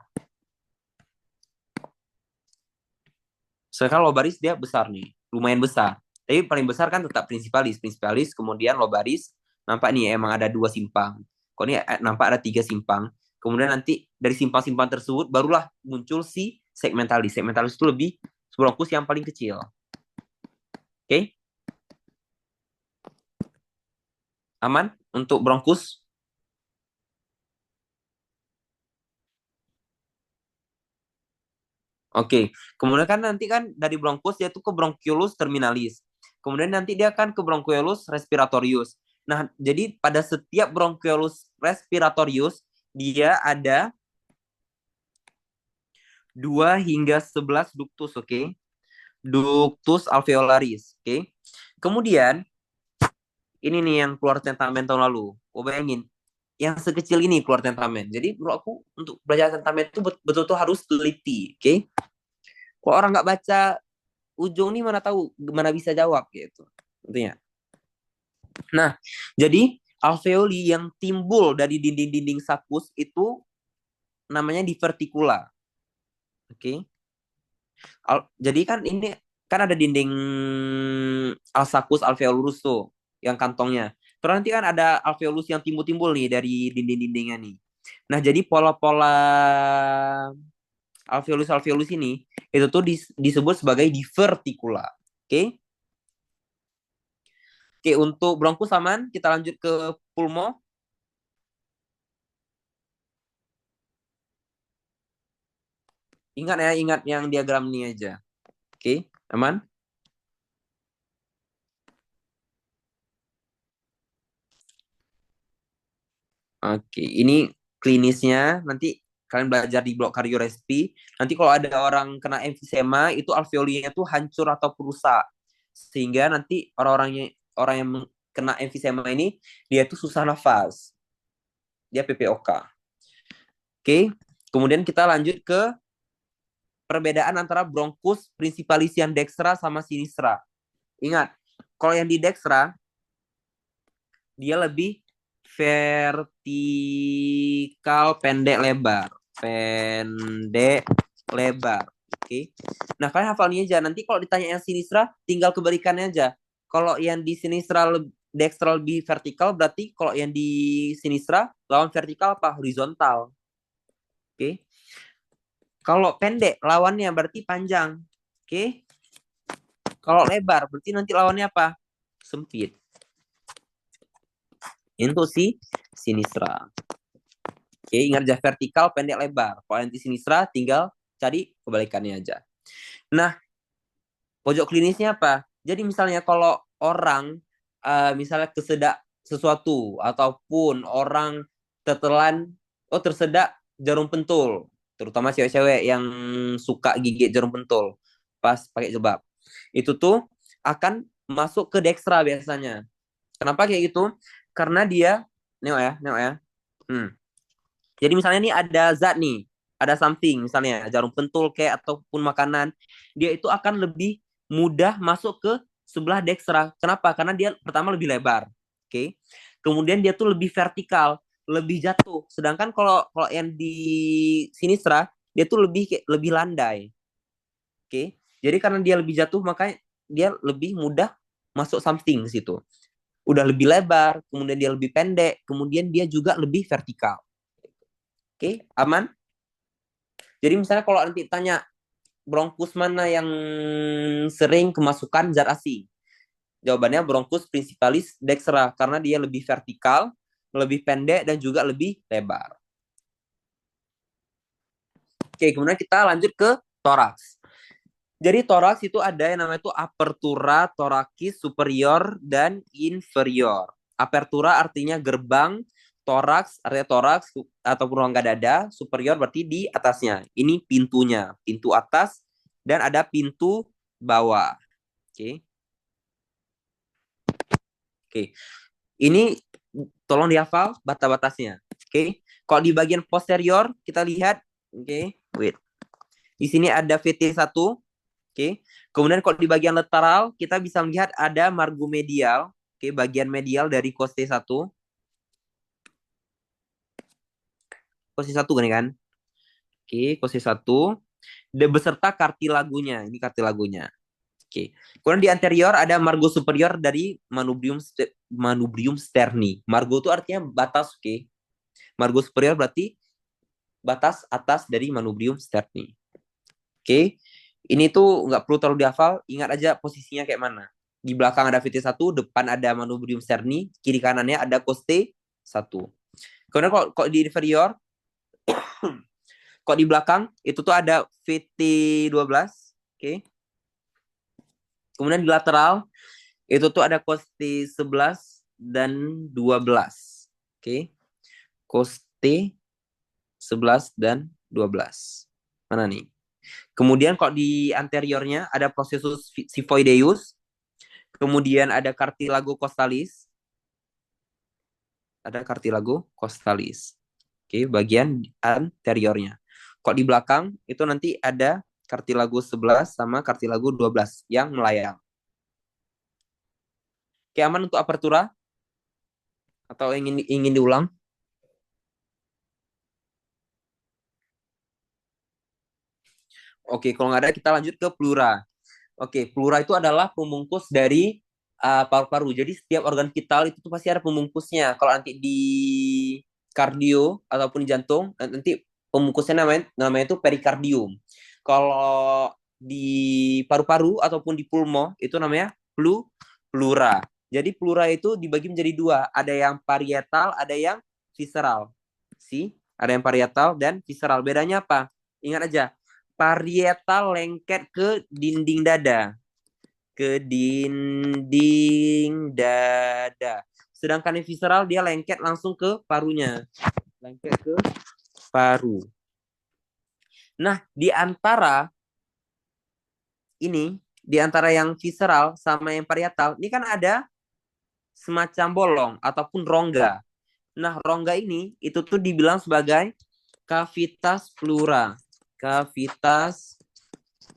Sedangkan lobaris dia besar nih. Lumayan besar. Tapi paling besar kan tetap principalis. Principalis kemudian lobaris. Nampak nih emang ada 2 simpang. Kok ini nampak ada 3 simpang. Kemudian nanti dari simpang-simpang tersebut barulah muncul si segmentalis. Segmentalis itu lebih bronkus yang paling kecil. Oke? Aman untuk bronkus? Oke. Kemudian kan nanti kan dari bronkus dia tuh ke bronchiolus terminalis. Kemudian nanti dia akan ke bronchiolus respiratorius. Nah, jadi pada setiap bronchiolus respiratorius dia ada 2 hingga 11 ductus, oke? Ductus alveolaris, oke? Kemudian ini nih yang keluar tentamen tahun lalu. Oh, bayangin, yang sekecil ini keluar tentamen. Jadi menurut aku untuk belajar tentamen itu betul-betul harus teliti, oke? Kalau orang nggak baca ujung nih mana tahu mana bisa jawab gitu. Intinya. Nah, jadi alveoli yang timbul dari dinding-dinding sakus itu namanya divertikula. Oke. Jadi kan ini kan ada dinding alsakus alveolus tuh yang kantongnya. Terus nanti kan ada alveolus yang timbul-timbul nih dari dinding-dindingnya nih. Nah, jadi pola-pola alveolus-alveolus ini itu tuh disebut sebagai divertikula. Oke? Oke, untuk bronkus aman, kita lanjut ke pulmo. Ingat ya, ingat yang diagram ini aja. Oke, aman? Oke, ini klinisnya nanti kalian belajar di blok kardiorespi. Nanti kalau ada orang kena emfisema itu alveolinya tuh hancur atau rusak. Sehingga nanti orang yang kena emfisema ini dia tuh susah nafas. Dia PPOK. Oke, kemudian kita lanjut ke perbedaan antara bronkus principalis yang dextra sama sinistra. Ingat, kalau yang di dextra dia lebih vertikal pendek lebar. Pendek lebar. Oke. Nah, kalian hafal ini aja. Nanti kalau ditanya yang sinistra, tinggal kebalikannya aja. Kalau yang di sinistra dextra lebih vertikal, berarti kalau yang di sinistra lawan vertikal apa? Horizontal. Oke. Kalau pendek, lawannya berarti panjang. Oke. Kalau lebar, berarti nanti lawannya apa? Sempit. Itu si sinistra. Oke, ingat aja vertikal, pendek, lebar. Kalau anti sinistra, tinggal cari kebalikannya aja. Nah, pojok klinisnya apa? Jadi misalnya kalau orang misalnya kesedak sesuatu ataupun orang tersedak jarum pentul, terutama cewek-cewek yang suka gigit jarum pentul pas pakai jilbab. Itu tuh akan masuk ke dextra biasanya. Kenapa kayak gitu? Karena dia nengok ya. Jadi misalnya nih ada zat nih. ada something, misalnya jarum pentul kayak ataupun makanan, dia itu akan lebih mudah masuk ke sebelah dekstra. Kenapa? Karena dia pertama lebih lebar. Oke. Kemudian dia tuh lebih vertikal, lebih jatuh. Sedangkan kalau kalau yang di sinistra, dia tuh lebih landai. Oke. Jadi karena dia lebih jatuh, makanya dia lebih mudah masuk something situ. Udah lebih lebar, kemudian dia lebih pendek, kemudian dia juga lebih vertikal. Oke, aman? Jadi misalnya kalau nanti tanya bronkus mana yang sering kemasukan zat asing? Jawabannya bronkus principalis dextra karena dia lebih vertikal, lebih pendek dan juga lebih lebar. Oke, kemudian kita lanjut ke toraks. Jadi toraks itu ada yang namanya itu apertura thoracis superior dan inferior. Apertura artinya gerbang, toraks artinya toraks ataupun rongga dada, superior berarti di atasnya. Ini pintunya, pintu atas dan ada pintu bawah. Oke. Oke. Ini tolong dihafal batas-batasnya. Oke. Kalau di bagian posterior kita lihat, oke, wait. Di sini ada VT1. Oke. Kemudian kalau di bagian lateral kita bisa melihat ada margo medial. Oke, bagian medial dari coste 1. Coste 1 kan? Oke, coste 1 beserta kartilagunya. Ini kartilagunya. Oke. Kemudian di anterior ada margo superior dari manubrium sterni. Margo itu artinya batas, oke. Margo superior berarti batas atas dari manubrium sterni. Oke. Ini tuh nggak perlu terlalu dihafal, ingat aja posisinya kayak mana. Di belakang ada VT1, depan ada manubrium sterni, kiri kanannya ada coste 1. Kemudian kalau di inferior, kalau di belakang itu tuh ada VT12, oke. Kemudian di lateral itu tuh ada coste 11 dan 12. Oke. Coste 11 dan 12. Mana nih? Kemudian kalau di anteriornya ada processus xiphoideus, kemudian ada cartilago costalis. Ada cartilago costalis. Oke, bagian anteriornya. Kalau di belakang itu nanti ada cartilago 11 sama cartilago 12 yang melayang. Oke, aman untuk apertura? Atau ingin diulang? Oke, kalau nggak ada kita lanjut ke pleura. Oke, pleura itu adalah pembungkus dari paru-paru. Jadi setiap organ vital itu tuh pasti ada pembungkusnya. Kalau nanti di kardio ataupun di jantung, nanti pembungkusnya namanya itu perikardium. Kalau di paru-paru ataupun di pulmo itu namanya pleura. Jadi pleura itu dibagi menjadi dua. Ada yang parietal, ada yang visceral. Ada yang parietal dan visceral. Bedanya apa? Ingat aja. Parietal lengket ke dinding dada. Ke dinding dada. Sedangkan yang visceral dia lengket langsung ke parunya. Lengket ke paru. Nah, di antara yang visceral sama yang parietal, ini kan ada semacam bolong ataupun rongga. Nah, rongga ini itu tuh dibilang sebagai cavitas pleura. Cavitas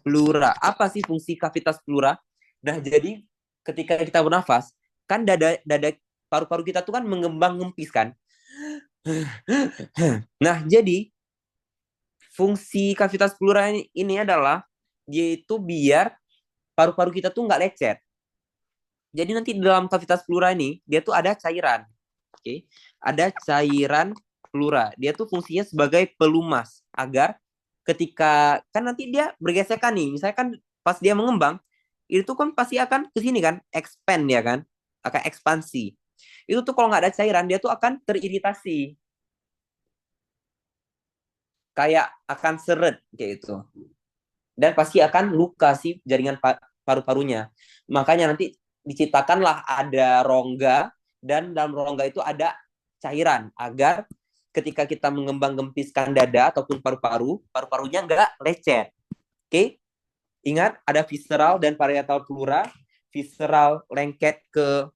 pleura. Apa sih fungsi cavitas pleura? Nah, jadi ketika kita bernafas, kan dada paru-paru kita tuh kan mengembang ngempis kan. Nah, jadi fungsi cavitas pleura ini adalah yaitu biar paru-paru kita tuh nggak lecet. Jadi nanti di dalam cavitas pleura ini dia tuh ada cairan. Oke. Ada cairan pleura. Dia tuh fungsinya sebagai pelumas agar ketika kan nanti dia bergesekan nih, misalnya kan pas dia mengembang, itu kan pasti akan ke sini kan, expand ya kan, akan ekspansi. Itu tuh kalau nggak ada cairan, dia tuh akan teriritasi, kayak akan seret kayak itu, dan pasti akan luka sih jaringan paru-parunya. Makanya nanti diciptakanlah ada rongga dan dalam rongga itu ada cairan agar ketika kita mengembang gempiskan dada ataupun paru-parunya nggak lecet. Oke? Ingat, ada visceral dan parietal pleura. Visceral lengket ke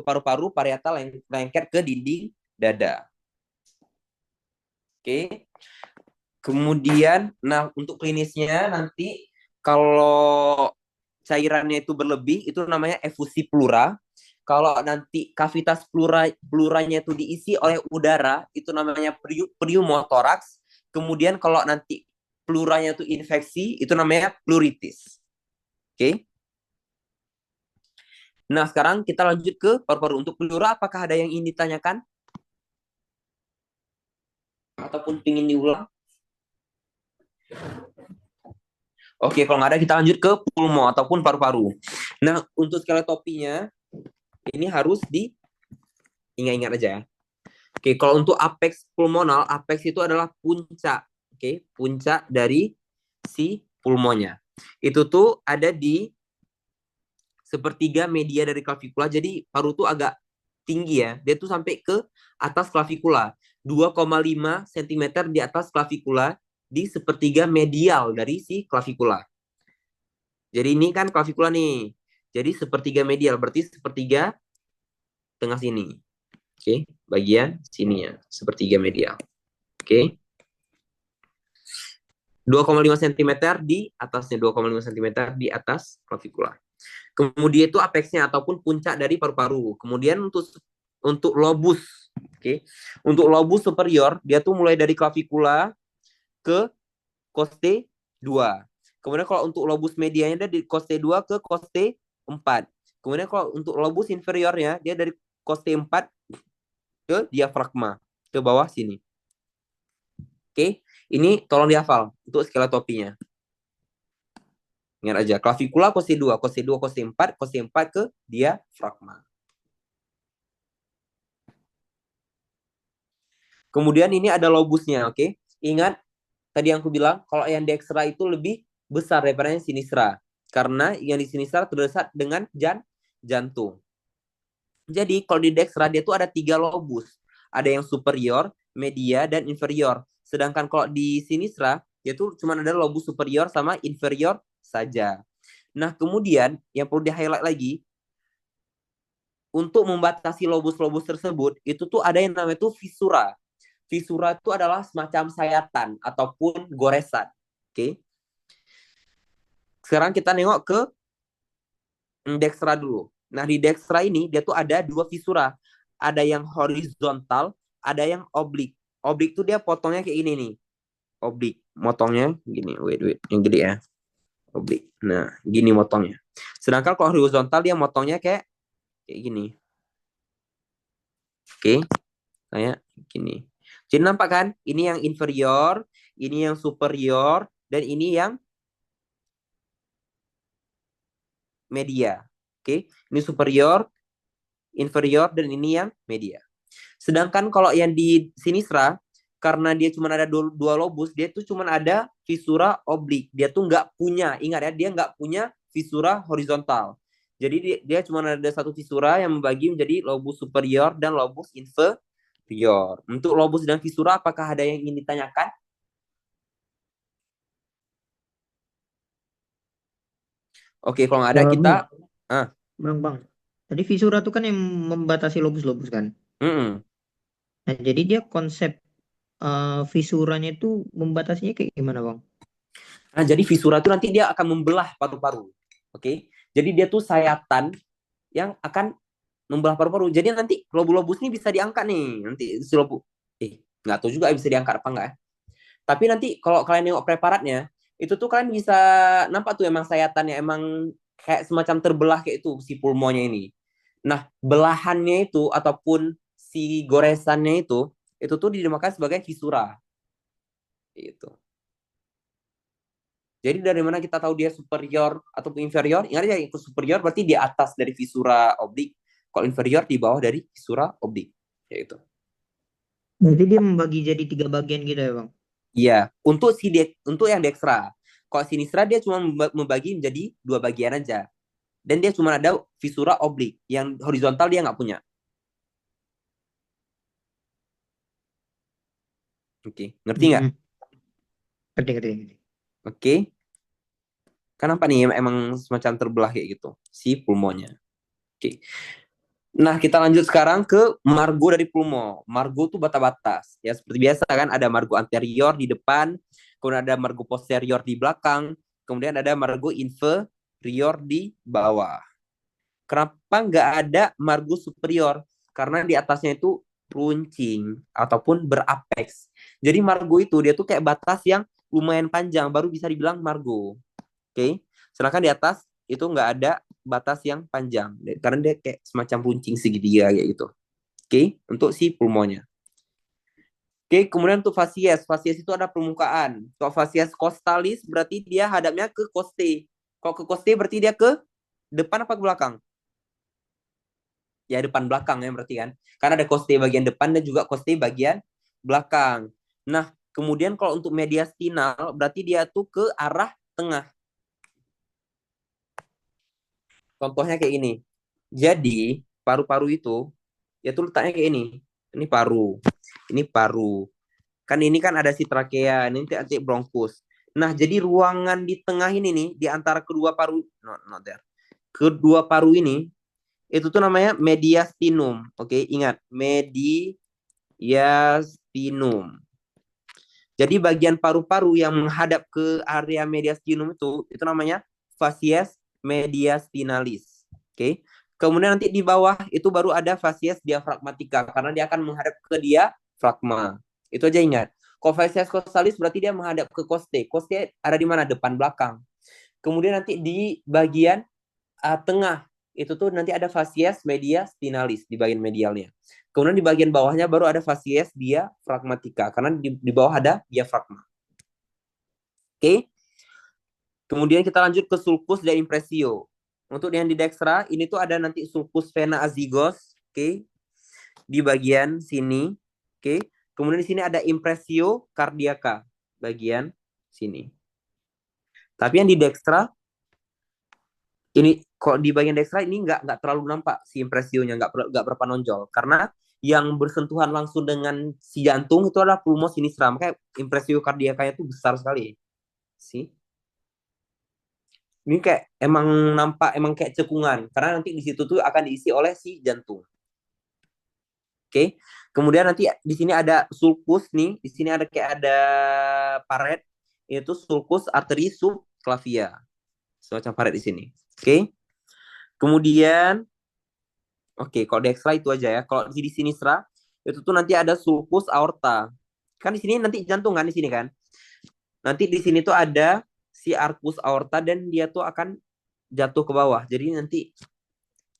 paru-paru, parietal lengket ke dinding dada. Oke. Kemudian, nah untuk klinisnya nanti kalau cairannya itu berlebih, itu namanya efusi pleura. Kalau nanti kavitas pleuranya itu diisi oleh udara, itu namanya pneumotoraks. Kemudian kalau nanti pleuranya itu infeksi, itu namanya pleuritis. Oke. Nah, sekarang kita lanjut ke paru-paru. Untuk pleura, apakah ada yang ingin ditanyakan? Ataupun ingin diulang? Oke, kalau nggak ada, kita lanjut ke pulmo ataupun paru-paru. Nah, untuk skeletopinya, ini harus diingat-ingat aja ya. Oke, kalau untuk apex pulmonal, apex itu adalah puncak. Oke, puncak dari si pulmonya. Itu tuh ada di sepertiga media dari klavikula. Jadi paru tuh agak tinggi ya. Dia tuh sampai ke atas klavikula. 2,5 cm di atas klavikula di sepertiga medial dari si klavikula. Jadi ini kan klavikula nih. Jadi sepertiga medial, berarti sepertiga tengah sini. Oke, bagian sini ya, sepertiga medial. Oke. 2,5 cm di atasnya, 2,5 cm di atas klavikula. Kemudian itu apexnya ataupun puncak dari paru-paru. Kemudian untuk lobus, oke. Untuk lobus superior, dia tuh mulai dari klavikula ke coste 2. Kemudian kalau untuk lobus medianya dari coste 2 ke coste 4. Kemudian kalau untuk lobus inferiornya, dia dari coste 4 ke diafragma, ke bawah sini. Oke, ini tolong dihafal untuk skeletopinya. Ingat aja, klavikula coste 2, coste 2, coste 4, coste 4 ke diafragma. Kemudian ini ada lobusnya, oke? Ingat, tadi yang aku bilang, kalau yang dextra itu lebih besar daripada yang sinistra. Karena yang di sinistra terdesak dengan jantung. Jadi, kalau di dextra, dia tuh ada 3 lobus. Ada yang superior, media, dan inferior. Sedangkan kalau di sinistra, dia tuh cuma ada lobus superior sama inferior saja. Nah, kemudian yang perlu di-highlight lagi, untuk membatasi lobus-lobus tersebut, itu tuh ada yang namanya tuh fisura. Fisura itu adalah semacam sayatan ataupun goresan. Oke. Sekarang kita nengok ke dextra dulu. Nah, di dextra ini dia tuh ada 2 fisura. Ada yang horizontal, ada yang oblik. Oblik tuh dia potongnya kayak ini nih. Oblik, motongnya gini. Wait, yang gede ya. Oblik. Nah, gini motongnya. Sedangkan kalau horizontal dia motongnya kayak gini. Oke. Kayak gini. Jadi nampak kan? Ini yang inferior, ini yang superior, dan ini yang media. Oke, ini superior, inferior, dan ini yang media. Sedangkan kalau yang di sinistra, karena dia cuma ada 2 lobus, dia tuh cuma ada fisura oblik. Dia tuh nggak punya, ingat ya, dia nggak punya fisura horizontal. Jadi dia cuma ada 1 fisura yang membagi menjadi lobus superior dan lobus inferior. Untuk lobus dan fisura, apakah ada yang ingin ditanyakan? Oke, kalau nggak ada kita... Bang. Tadi visura itu kan yang membatasi lobus-lobus kan? Nah, jadi dia konsep visuranya itu membatasinya kayak gimana, Bang? Nah, jadi visura itu nanti dia akan membelah paru-paru. Oke. Jadi dia tuh sayatan yang akan membelah paru-paru. Jadi nanti lobus-lobus ini bisa diangkat nih. Nanti si lobus. Nggak tahu juga bisa diangkat apa enggak ya. Tapi nanti kalau kalian nengok preparatnya, itu tuh kalian bisa nampak tuh emang sayatannya emang kayak semacam terbelah kayak itu si pulmonya ini. Nah, belahannya itu ataupun si goresannya itu tuh dinamakan sebagai visura. Itu. Jadi dari mana kita tahu dia superior atau inferior? Ingat aja, itu superior berarti di atas dari visura oblik. Kalau inferior di bawah dari visura oblik. Yaitu. Berarti dia membagi jadi 3 bagian gitu ya, Bang? Iya, untuk yang dextra. Kalau sinistra dia cuma membagi menjadi 2 bagian aja. Dan dia cuma ada visura oblik. Yang horizontal dia nggak punya. Oke, ngerti nggak? Ngerti. Oke. Kenapa nih emang semacam terbelah kayak gitu si pulmonya. Oke. Nah, kita lanjut sekarang ke margo dari pulmo. Margo tuh batas-batas. Ya, seperti biasa kan, ada margo anterior di depan, kemudian ada margo posterior di belakang, kemudian ada margo inferior di bawah. Kenapa nggak ada margo superior? Karena di atasnya itu runcing ataupun berapex. Jadi margo itu dia tuh kayak batas yang lumayan panjang, baru bisa dibilang margo. Oke, sedangkan di atas itu nggak ada batas yang panjang karena dia kayak semacam runcing segitiga kayak gitu. Oke, untuk si pulmonya. Oke, kemudian untuk fasies. Fasies itu ada permukaan. Kalau fasies costalis berarti dia hadapnya ke costae. Kalau ke costae berarti dia ke depan apa ke belakang? Ya depan belakang ya berarti kan. Karena ada costae bagian depan dan juga costae bagian belakang. Nah, kemudian kalau untuk mediastinal berarti dia tuh ke arah tengah. Contohnya kayak ini. Jadi, paru-paru itu, ya tuh letaknya kayak ini. Ini paru. Ini paru. Kan ini kan ada si trakea, ini nanti bronkus. Nah, jadi ruangan di tengah ini nih, di antara kedua paru, no, not there. Kedua paru ini, itu tuh namanya mediastinum. Oke, ingat. Mediastinum. Jadi bagian paru-paru yang menghadap ke area mediastinum itu namanya facies mediastinalis. Oke. Kemudian nanti di bawah itu baru ada facies diafragmatica karena dia akan menghadap ke diafragma. Itu aja ingat. Kalau facies costalis berarti dia menghadap ke costae. Costae ada di mana? Depan belakang. Kemudian nanti di bagian tengah itu tuh nanti ada facies mediastinalis di bagian medialnya. Kemudian di bagian bawahnya baru ada facies diafragmatica karena di bawah ada diafragma. Oke. Kemudian kita lanjut ke sulcus dan impressio. Untuk yang di dextra ini tuh ada nanti sulcus vena azygos, oke. Di bagian sini, oke. Kemudian di sini ada impressio cardiaca bagian sini. Tapi yang di dextra ini kok di bagian dextra ini nggak terlalu nampak si impressionya, nggak berapa nonjol karena yang bersentuhan langsung dengan si jantung itu adalah pulmo sinistra, makanya impressio cardiacanya itu besar sekali sih. Ini kayak emang nampak emang kayak cekungan karena nanti di situ tuh akan diisi oleh si jantung. Oke. Kemudian nanti di sini ada sulcus nih, di sini ada kayak ada paret, itu sulcus arteri subclavia. Semacam paret di sini. Oke. Kemudian oke, kalau dextra itu aja ya. Kalau di sinistra itu tuh nanti ada sulcus aorta. Kan di sini nanti jantung kan di sini kan. Nanti di sini tuh ada si arcus aorta dan dia tuh akan jatuh ke bawah. Jadi nanti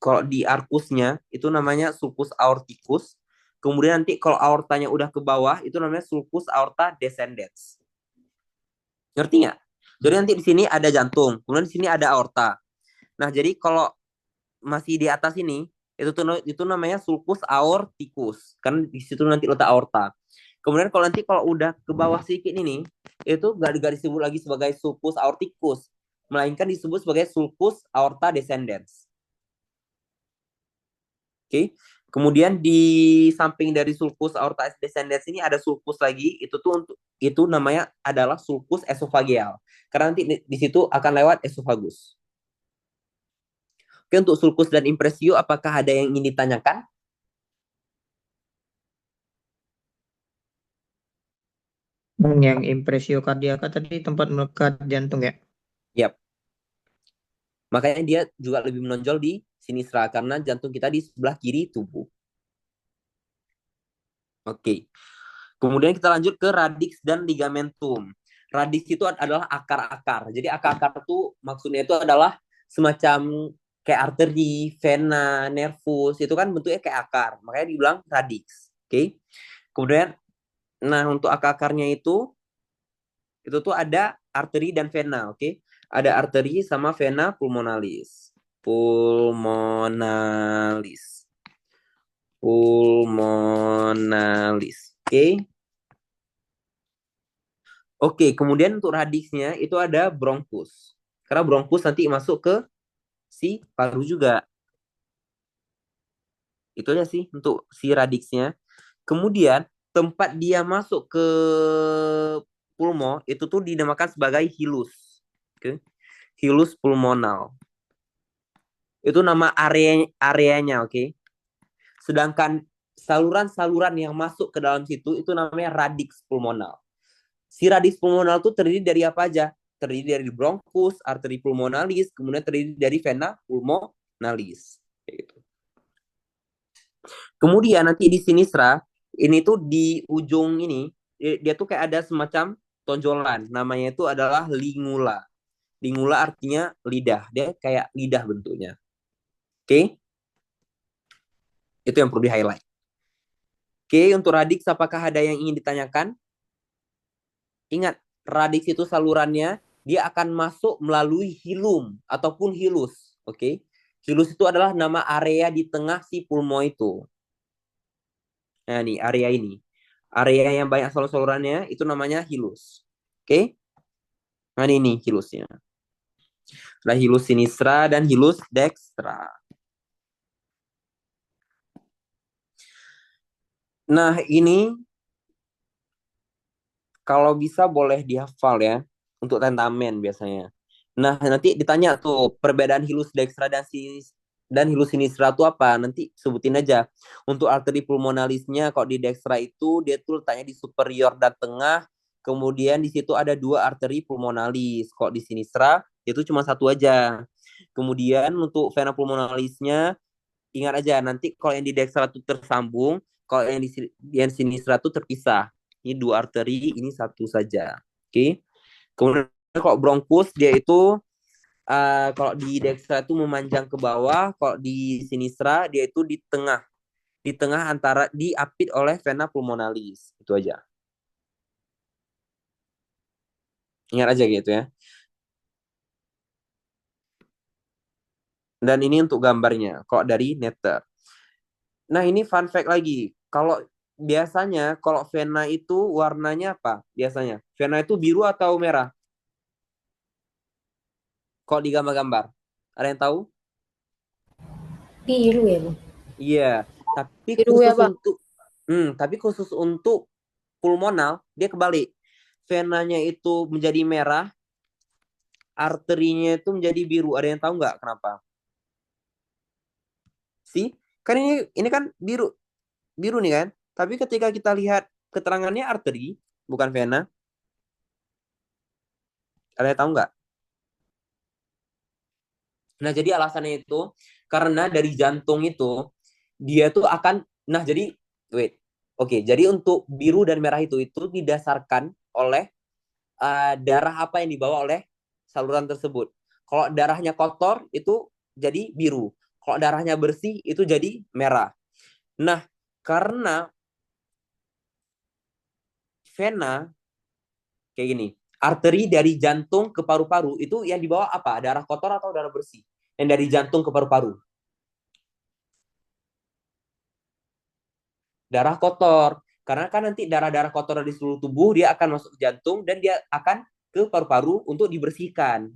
kalau di arcusnya itu namanya sulcus aorticus. Kemudian nanti kalau aortanya udah ke bawah itu namanya sulcus aorta descendens. Ngerti nggak? Jadi nanti di sini ada jantung, kemudian di sini ada aorta. Nah, jadi kalau masih di atas ini itu namanya sulcus aorticus. Kan di situ nanti letak aorta. Kemudian kalau udah ke bawah sedikit ini itu gak disebut lagi sebagai sulcus aorticus, melainkan disebut sebagai sulcus aorta descendens. Oke. Kemudian di samping dari sulcus aorta descendens ini ada sulcus lagi, itu namanya adalah sulcus esofageal. Karena nanti di situ akan lewat esofagus. Oke, untuk sulcus dan impressio apakah ada yang ingin ditanyakan? Yang impressio cardiaca tadi tempat melekat jantung ya? Yap. Makanya dia juga lebih menonjol di sinistra karena jantung kita di sebelah kiri tubuh. Oke. Kemudian kita lanjut ke radix dan ligamentum. Radix itu adalah akar-akar. Jadi akar-akar itu maksudnya itu adalah semacam kayak arteri, vena, nervus. Itu kan bentuknya kayak akar. Makanya dibilang radix. Oke. Kemudian, nah untuk akar-akarnya itu tuh ada arteri dan vena. Oke. Ada arteri sama vena pulmonalis. Pulmonalis. Oke. Oke, kemudian untuk radixnya itu ada bronkus. Karena bronkus nanti masuk ke si paru juga. Itu aja sih untuk si radixnya. Kemudian tempat dia masuk ke pulmo itu tuh dinamakan sebagai hilus. Oke. Hilus pulmonal. Itu nama areanya, oke. Sedangkan saluran-saluran yang masuk ke dalam situ itu namanya radix pulmonal. Si radix pulmonal itu terdiri dari apa aja? Terdiri dari bronkus, arteri pulmonalis, kemudian terdiri dari vena pulmonalis. Gitu. Kemudian nanti di sinistra, ini tuh di ujung ini, dia tuh kayak ada semacam tonjolan. Namanya itu adalah lingula. Lingula artinya lidah. Dia kayak lidah bentuknya. Oke? Itu yang perlu di-highlight. Oke, untuk radix apakah ada yang ingin ditanyakan? Ingat, radix itu salurannya, dia akan masuk melalui hilum ataupun hilus. Oke? Hilus itu adalah nama area di tengah si pulmo itu. Nah, nih area ini. Area yang banyak saluran-salurannya itu namanya hilus. Oke? Nah, ini hilusnya. Nah, hilus sinistra dan hilus dextra. Nah, ini kalau bisa boleh dihafal ya untuk tentamen biasanya. Nah, nanti ditanya tuh perbedaan hilus dextra dan hilus sinistra itu apa? Nanti sebutin aja. Untuk arteri pulmonalisnya kok di dextra itu dia tuh letaknya di superior dan tengah. Kemudian di situ ada 2 arteri pulmonalis. Kok di sinistra itu cuma 1 aja. Kemudian untuk vena pulmonalisnya ingat aja nanti kalau yang di dextra itu tersambung, kalau yang di sinistra itu terpisah. Ini 2 arteri, ini 1 saja. Oke. Kemudian kalau bronkus dia itu kalau di dextra itu memanjang ke bawah, kalau di sinistra dia itu di tengah antara diapit oleh vena pulmonalis. Itu aja. Ingat aja gitu ya. Dan ini untuk gambarnya, kok dari Netter. Nah, ini fun fact lagi. Kalau biasanya kalau vena itu warnanya apa? Biasanya vena itu biru atau merah? Kok di gambar-gambar? Ada yang tahu? Biru ya, Bang? Iya, tapi Biru ya, Bang. tapi khusus untuk pulmonal dia kebalik. Venanya itu menjadi merah, arterinya itu menjadi biru. Ada yang tahu nggak kenapa? Kan ini kan biru nih kan. Tapi ketika kita lihat keterangannya arteri, bukan vena. Ada yang tahu nggak? Nah, jadi alasannya itu karena dari jantung itu dia tuh akan jadi jadi untuk biru dan merah itu didasarkan oleh darah apa yang dibawa oleh saluran tersebut. Kalau darahnya kotor itu jadi biru. Kalau darahnya bersih itu jadi merah. Nah, karena vena kayak gini, arteri dari jantung ke paru-paru itu yang dibawa apa? Darah kotor atau darah bersih? Yang dari jantung ke paru-paru. Darah kotor. Karena kan nanti darah-darah kotor dari seluruh tubuh dia akan masuk ke jantung dan dia akan ke paru-paru untuk dibersihkan.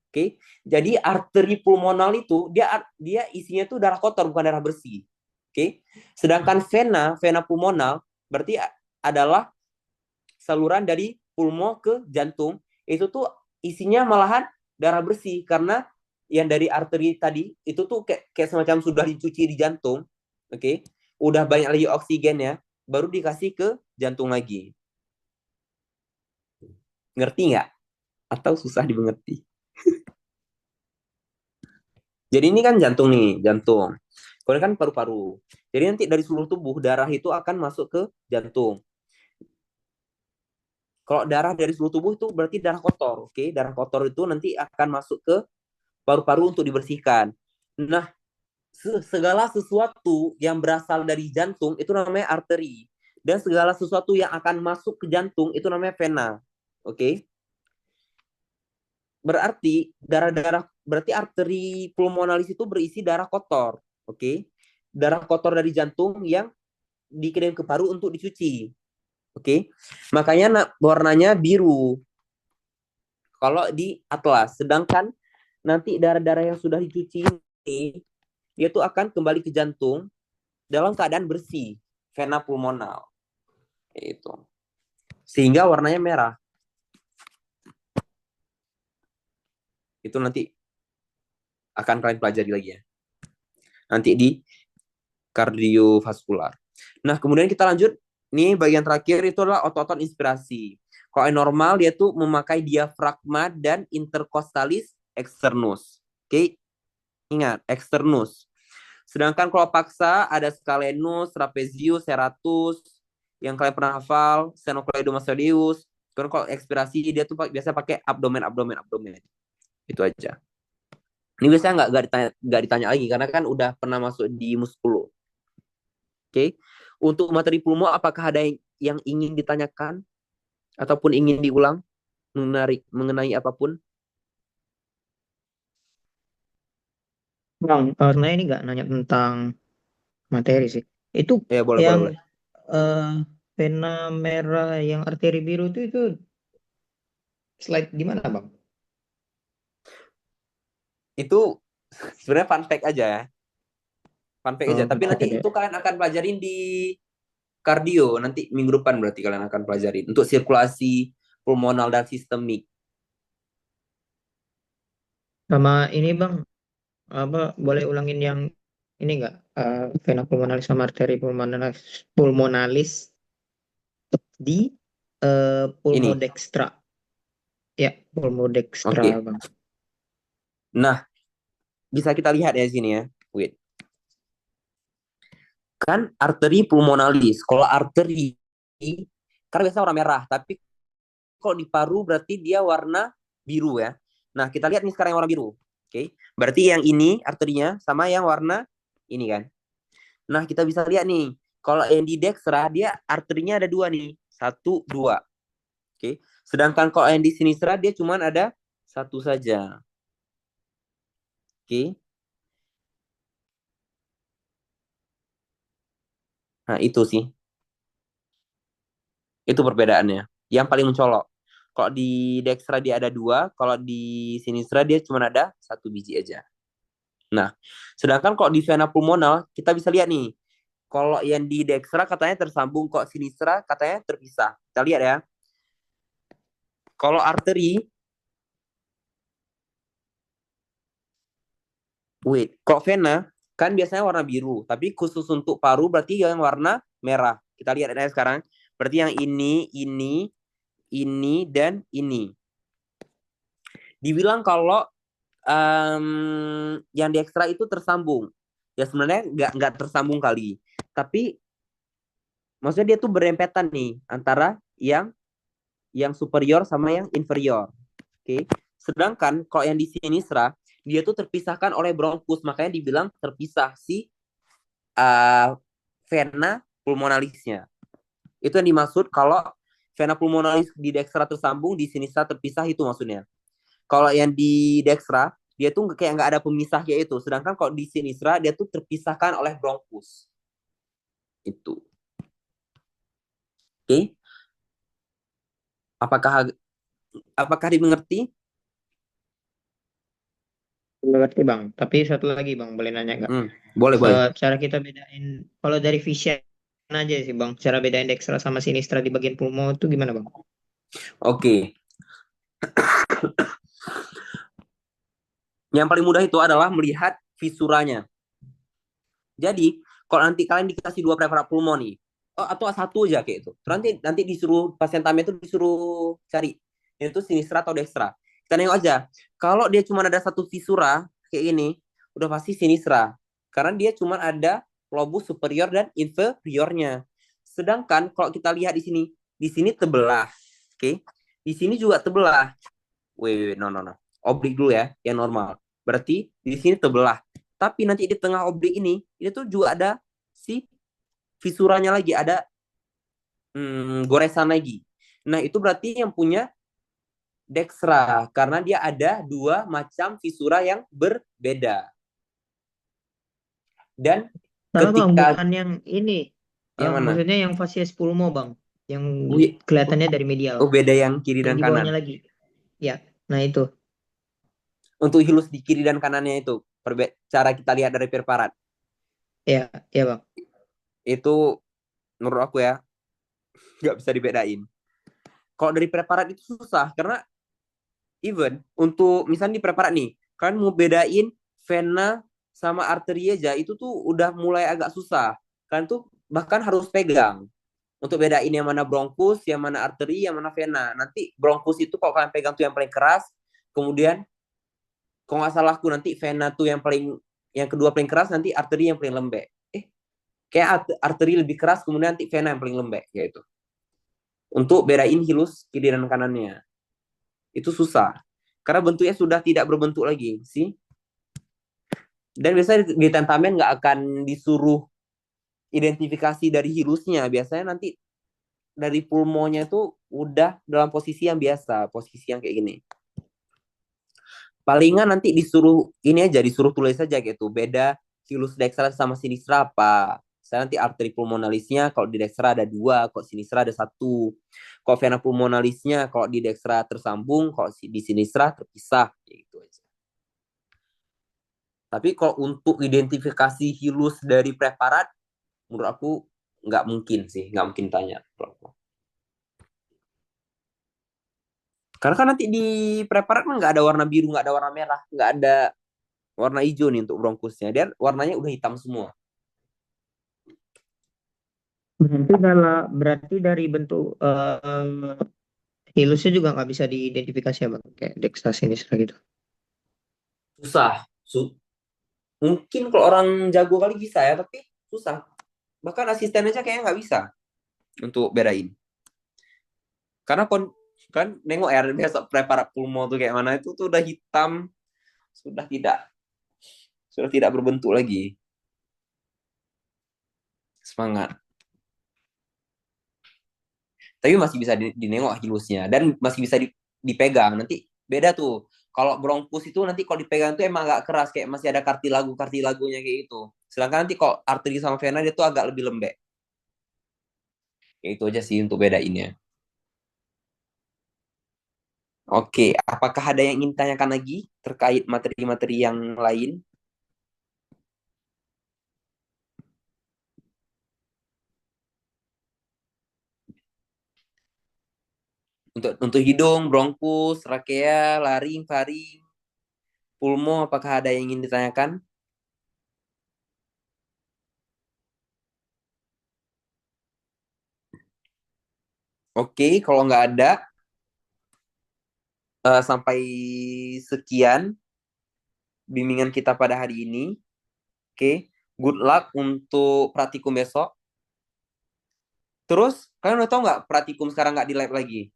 Oke. Jadi arteri pulmonal itu dia isinya tuh darah kotor bukan darah bersih. Oke. Sedangkan vena pulmonal berarti adalah saluran dari pulmo ke jantung, itu tuh isinya malahan darah bersih karena yang dari arteri tadi itu tuh kayak semacam sudah dicuci di jantung. Oke. Udah banyak lagi oksigen ya, baru dikasih ke jantung lagi. Ngerti nggak? Atau susah dimengerti? Jadi ini kan jantung nih, jantung. Kalau kan paru-paru. Jadi nanti dari seluruh tubuh darah itu akan masuk ke jantung. Kalau darah dari seluruh tubuh itu berarti darah kotor, oke? Darah kotor itu nanti akan masuk ke paru-paru untuk dibersihkan. Nah, segala sesuatu yang berasal dari jantung itu namanya arteri. Dan segala sesuatu yang akan masuk ke jantung itu namanya vena. Oke? Berarti arteri pulmonalis itu berisi darah kotor. Oke? Darah kotor dari jantung yang dikirim ke paru untuk dicuci. Oke? Makanya warnanya biru. Kalau di atlas. Sedangkan nanti darah-darah yang sudah dicuci ini dia tuh akan kembali ke jantung dalam keadaan bersih, vena pulmonal. Itu. Sehingga warnanya merah. Itu nanti akan kalian pelajari lagi ya. Nanti di Kardiovaskular. Nah, kemudian kita lanjut. Nih bagian terakhir itu adalah otot-otot inspirasi. Kalau yang normal dia tuh memakai diafragma dan intercostalis externus. Oke, ingat externus. Sedangkan kalau paksa ada scalenus, trapezius, serratus, yang kalian pernah hafal, sternocleidomastoideus. Kalau ekspirasi dia tuh biasa pakai abdomen. Itu aja. Ini biasanya nggak ditanya lagi karena kan udah pernah masuk di muskulo. Oke. Untuk materi pulmo apakah ada yang ingin ditanyakan ataupun ingin diulang mengenai apapun? Bang, sebenarnya ini nggak nanya tentang materi sih. Itu Ya, boleh. yang vena merah yang arteri biru itu slide di mana, Bang? Itu sebenarnya fun fact aja ya. Tapi nanti ya. itu kalian akan pelajarin di kardio nanti minggu depan, berarti kalian akan pelajarin untuk sirkulasi pulmonal dan sistemik. Sama ini Bang, apa boleh ulangin yang ini nggak? Vena pulmonalis sama arteri pulmonalis di Ini. pulmodextra. Ya, pulmodextra, Oke. Bang. Nah, bisa kita lihat ya sini ya. Wait. Kan arteri pulmonalis. Kalau arteri karena biasanya warna merah, tapi kalau di paru berarti dia warna biru ya. Nah, kita lihat nih sekarang yang warna biru. Oke. Berarti yang ini arterinya sama yang warna ini kan. Nah, kita bisa lihat nih. Kalau yang di dextra dia arterinya ada 2 nih. 1, 2. Oke. Sedangkan kalau yang di sinistra dia cuma ada 1 saja. Oke. Nah, itu sih. Itu perbedaannya. Yang paling mencolok. Kalau di dextra dia ada 2, kalau di sinistra dia cuma ada 1 biji aja. Nah, sedangkan kalau di vena pulmonal kita bisa lihat nih. Kalau yang di dextra katanya tersambung, kok sinistra katanya terpisah. Kita lihat ya. Kalau arteri, kalau vena kan biasanya warna biru, tapi khusus untuk paru berarti yang warna merah. Kita lihat ya sekarang. Berarti yang ini, dan ini. Dibilang kalau yang di ekstra itu tersambung. Ya sebenarnya nggak tersambung kali. Tapi maksudnya dia tuh berempetan nih antara yang superior sama yang inferior. Oke. Sedangkan kalau yang di sinistra dia tuh terpisahkan oleh bronkus, makanya dibilang terpisah si vena pulmonalisnya. Itu yang dimaksud kalau vena pulmonalis di dextra tersambung, di sinistra terpisah, itu maksudnya. Kalau yang di dextra dia tuh kayak nggak ada pemisahnya itu, sedangkan kalau di sinistra dia tuh terpisahkan oleh bronkus. Itu. Oke. Apakah dimengerti? Mengerti Bang. Tapi satu lagi Bang, boleh nanya nggak? Boleh. Cara kita bedain, kalau dari vision aja sih Bang, cara bedain dextra sama sinistra di bagian pulmo itu gimana Bang? Oke. Yang paling mudah itu adalah melihat visuranya. Jadi, kalau nanti kalian dikasih 2 preparat pulmo nih, atau 1 aja kayak itu. Terus nanti disuruh pasien tamu itu disuruh cari itu sinistra atau dextra. Kita nengok aja. Kalau dia cuma ada 1 visura kayak ini, udah pasti sinistra. Karena dia cuma ada lobus superior dan inferiornya. Sedangkan kalau kita lihat di sini tebelah. Oke. Di sini juga tebelah. No. Oblik dulu ya, yang normal. Berarti di sini tebelah. Tapi nanti di tengah oblik ini tuh juga ada si visuranya lagi, ada goresan lagi. Nah, itu berarti yang punya dextra, karena dia ada 2 macam visura yang berbeda. Dan Bang, bukan yang ini. Yang mana? Maksudnya yang facies pulmo Bang, yang kelihatannya dari medial. Beda yang kiri dan di kanan. bawahnya lagi. Ya, nah itu. Untuk hilus di kiri dan kanannya itu, cara kita lihat dari preparat. Ya Bang. Itu menurut aku ya, nggak bisa dibedain. Kalau dari preparat itu susah, karena even untuk misalnya di preparat nih, kalian mau bedain vena sama arteri aja itu tuh udah mulai agak susah. Kan tuh bahkan harus pegang untuk bedain yang mana bronkus, yang mana arteri, yang mana vena. Nanti bronkus itu kalau kalian pegang tuh yang paling keras, kemudian kalau nggak salah aku nanti vena tuh yang kedua paling keras, nanti arteri yang paling lembek. Kayak arteri lebih keras, kemudian nanti vena yang paling lembek, yaitu untuk bedain hilus kiri dan kanannya. Itu susah karena bentuknya sudah tidak berbentuk lagi sih. Dan biasanya di tentamen nggak akan disuruh identifikasi dari hilusnya, biasanya nanti dari pulmonya itu udah dalam posisi yang biasa, posisi yang kayak gini. Palingan nanti disuruh ini aja, disuruh tulis saja gitu, beda hilus dekstra sama sinistra apa. Saya nanti arteri pulmonalisnya kalau di dekstra ada 2, kalau sinistra ada 1. Kalau vena pulmonalisnya kalau di dekstra tersambung, kalau di sinistra terpisah, gitu aja. Tapi kalau untuk identifikasi hilus dari preparat, menurut aku nggak mungkin sih, nggak mungkin tanya. Karena kan nanti di preparat kan nggak ada warna biru, nggak ada warna merah, nggak ada warna hijau nih untuk bronkusnya. Dia warnanya udah hitam semua. Berarti dari bentuk hilusnya juga nggak bisa diidentifikasi ya bang, kayak dekstra sinistra gitu. Susah. Mungkin kalau orang jago kali bisa ya, tapi susah. Bahkan asisten aja kayaknya nggak bisa untuk bedain. Karena kan nengok ya besok preparat pulmo tuh kayak mana, itu tuh udah hitam, sudah tidak berbentuk lagi. Semangat. Tapi masih bisa dinengok hilusnya dan masih bisa dipegang. Nanti beda tuh. Kalau bronkus itu nanti kalau dipegang tuh emang agak keras, kayak masih ada kartilagunya kayak gitu. Sedangkan nanti kalau arteri sama vena dia tuh agak lebih lembek. Ya itu aja sih untuk bedainnya. Oke, apakah ada yang ingin tanyakan lagi terkait materi-materi yang lain? Untuk hidung, bronkus, trakea, laring, faring, pulmo, apakah ada yang ingin ditanyakan? Oke, kalau nggak ada, sampai sekian bimbingan kita pada hari ini. Oke, good luck untuk praktikum besok. Terus, kalian udah tahu nggak praktikum sekarang nggak di lab lagi?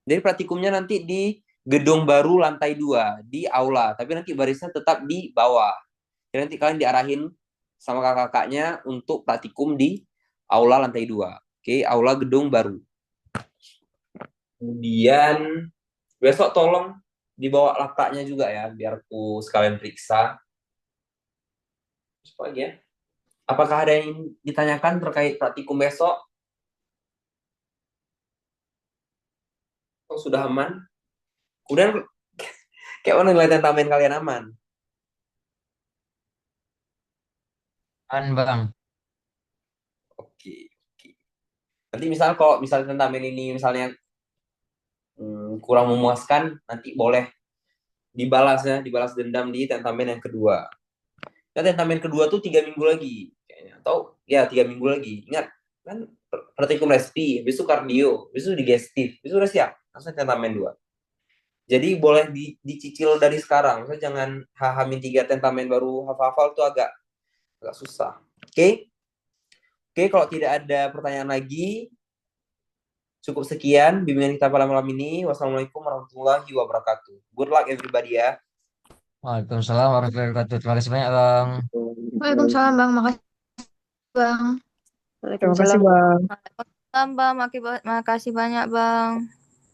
Jadi praktikumnya nanti di gedung baru lantai 2, di aula. Tapi nanti barisnya tetap di bawah. Jadi nanti kalian diarahin sama kakak-kakaknya untuk praktikum di aula lantai 2. Oke, aula gedung baru. Kemudian besok tolong dibawa laptopnya juga ya, biar aku sekalian periksa. Supaya apakah ada yang ditanyakan terkait praktikum besok? Oh, sudah aman? Kemudian kayak mana nilai tentamen kalian aman? Bang. Oke. Nanti kalau misalnya tentamen ini misalnya kurang memuaskan, nanti boleh dibalas dendam di tentamen yang kedua. Nah, tentamen kedua tuh 3 minggu lagi kayaknya, atau ya 3 minggu lagi. Ingat kan praktikum respi, besok kardio, besok digestif, besok udah siap, langsung tentamen 2. Jadi boleh dicicil dari sekarang. Misalnya jangan H-3 tentamen baru hafal-hafal tuh agak susah. Oke? Oke, kalau tidak ada pertanyaan lagi, cukup sekian bimbingan kita pada malam ini. Wassalamualaikum warahmatullahi wabarakatuh. Good luck everybody ya. Waalaikumsalam warahmatullahi wabarakatuh. Terima kasih banyak Bang. Waalaikumsalam Bang, makasih Bang. Terima kasih bang. Waalaikumsalam, Bang. Makasih banyak, Bang.